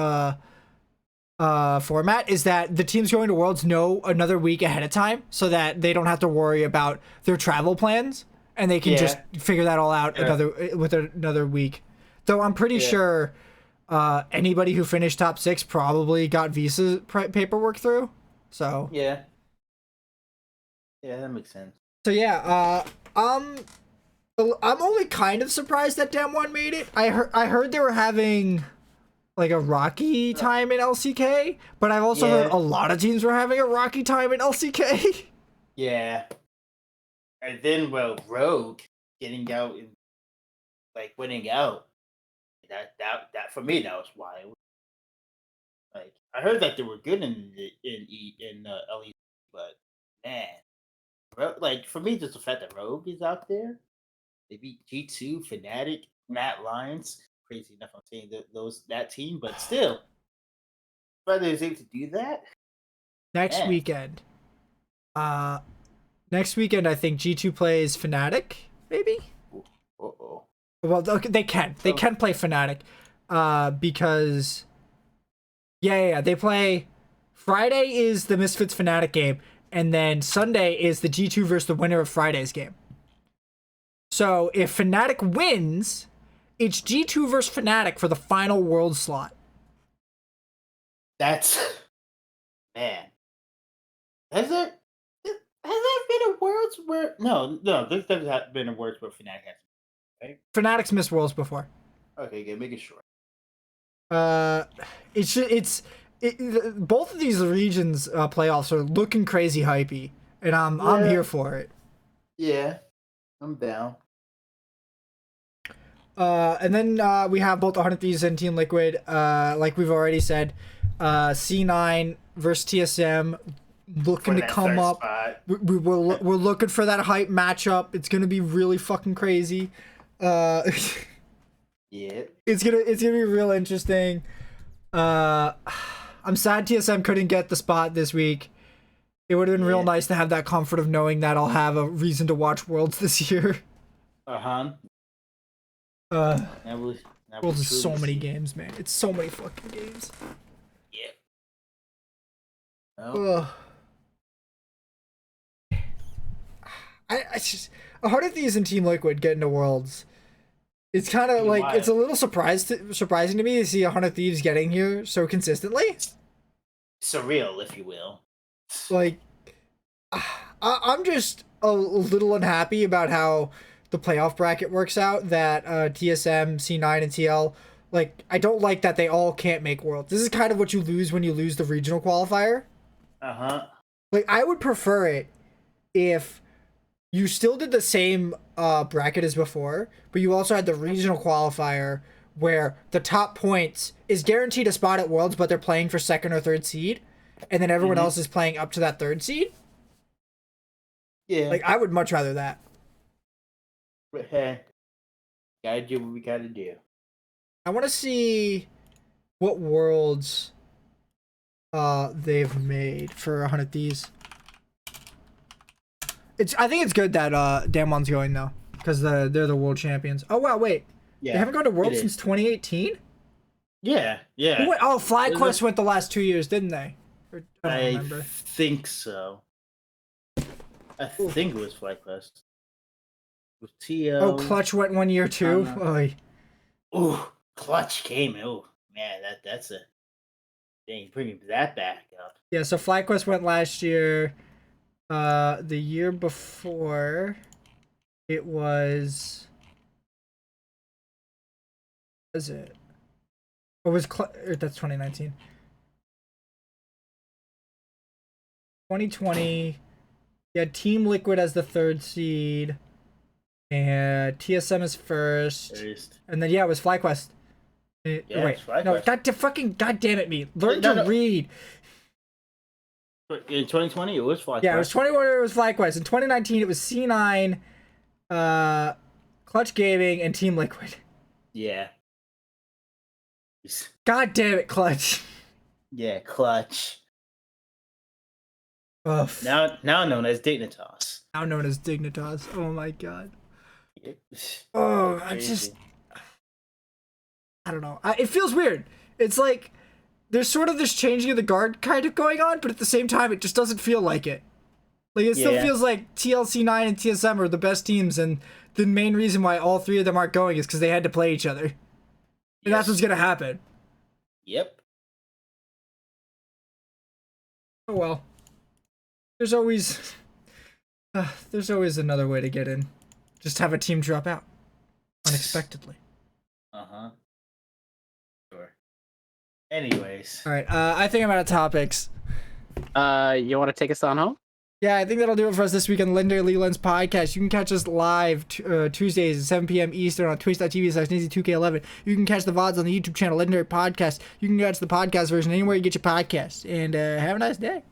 format is that the teams going to Worlds know another week ahead of time, so that they don't have to worry about their travel plans, and they can just figure that all out another week. Though I'm pretty sure anybody who finished top 6 probably got visa paperwork through. So yeah. Yeah, that makes sense. So yeah, I'm only kind of surprised that Damwon made it. I heard they were having like a rocky time in LCK, but I've also heard a lot of teams were having a rocky time in LCK. Yeah. And then, well, Rogue getting out and like winning out. That for me, that was wild. Like I heard that they were good in LE, but man, like for me, just the fact that Rogue is out there, they beat G2, Fnatic, Matt Lions. Crazy enough, I'm saying that team, but still, brother is able to do that. Next weekend, next weekend I think G2 plays Fnatic, maybe. Uh-oh. Well, they can play Fnatic, because they play. Friday is the Misfits Fnatic game, and then Sunday is the G2 versus the winner of Friday's game. So if Fnatic wins, it's G2 versus Fnatic for the final world slot. That's man. Has there been a worlds where no, this hasn't been a worlds where Fnatic has. Right? Fnatic's missed worlds before. Okay, good, making sure. Both of these regions playoffs are looking crazy hypey, and I'm here for it. Yeah, I'm down. And then we have both 100 Thieves and Team Liquid. Like we've already said, C9 versus TSM looking to come up. We're looking for that hype matchup. It's gonna be really fucking crazy. Yeah, it's gonna be real interesting. I'm sad TSM couldn't get the spot this week. It would have been real nice to have that comfort of knowing that I'll have a reason to watch Worlds this year. Worlds is so many games, man. It's so many fucking games. Yeah. I just 100 Thieves and Team Liquid get into Worlds. It's kind of like it's a little surprising to me to see 100 Thieves getting here so consistently. Surreal, if you will. Like, I'm just a little unhappy about how the playoff bracket works out. That TSM, C9, and TL. Like, I don't like that they all can't make Worlds. This is kind of what you lose when you lose the regional qualifier. Like, I would prefer it if you still did the same bracket as before, but you also had the regional qualifier where the top points is guaranteed a spot at Worlds, but they're playing for second or third seed, and then everyone else is playing up to that third seed. Yeah. Like, I would much rather that. But hey, gotta do what we gotta do. I want to see what Worlds they've made for 100 Thieves. I think it's good that Damwon's going though, because they're the world champions. Oh wow, wait. Yeah. They haven't gone to Worlds since 2018? Yeah. FlyQuest went the last 2 years, didn't they? I don't remember. Think so. I think it was FlyQuest. With TL. Oh, Clutch went 1 year too. Oh, Clutch came. Oh man, that's a dang, bringing that back up. Yeah, so FlyQuest went last year. The year before, it was. What is it? Or was that's 2019. 2020. Yeah, Team Liquid as the third seed. And TSM is first. And then it was FlyQuest. Wait, FlyQuest. No, god damn it, me. Learn to read. In 2020, it was FlyQuest. Yeah, it was 2020. It was FlyQuest. In 2019, it was C9, Clutch Gaming, and Team Liquid. Yeah. God damn it, Clutch. Yeah, Clutch. Ugh. Now known as Dignitas. Now known as Dignitas. Oh my god. Oh, I don't know. It feels weird. It's like there's sort of this changing of the guard kind of going on, but at the same time, it just doesn't feel like it. Like, it still feels like TLC9 and TSM are the best teams, and the main reason why all three of them aren't going is because they had to play each other. And that's what's going to happen. Yep. Oh, well. There's always There's always another way to get in. Just have a team drop out unexpectedly. Sure. Anyways. All right. I think I'm out of topics. You want to take us on home? Yeah, I think that'll do it for us this week on Legendary League Lens Podcast. You can catch us live Tuesdays at 7 p.m. Eastern on twitch.tv/Nizzy2K11. You can catch the VODs on the YouTube channel Legendary Podcast. You can catch the podcast version anywhere you get your podcasts. And have a nice day.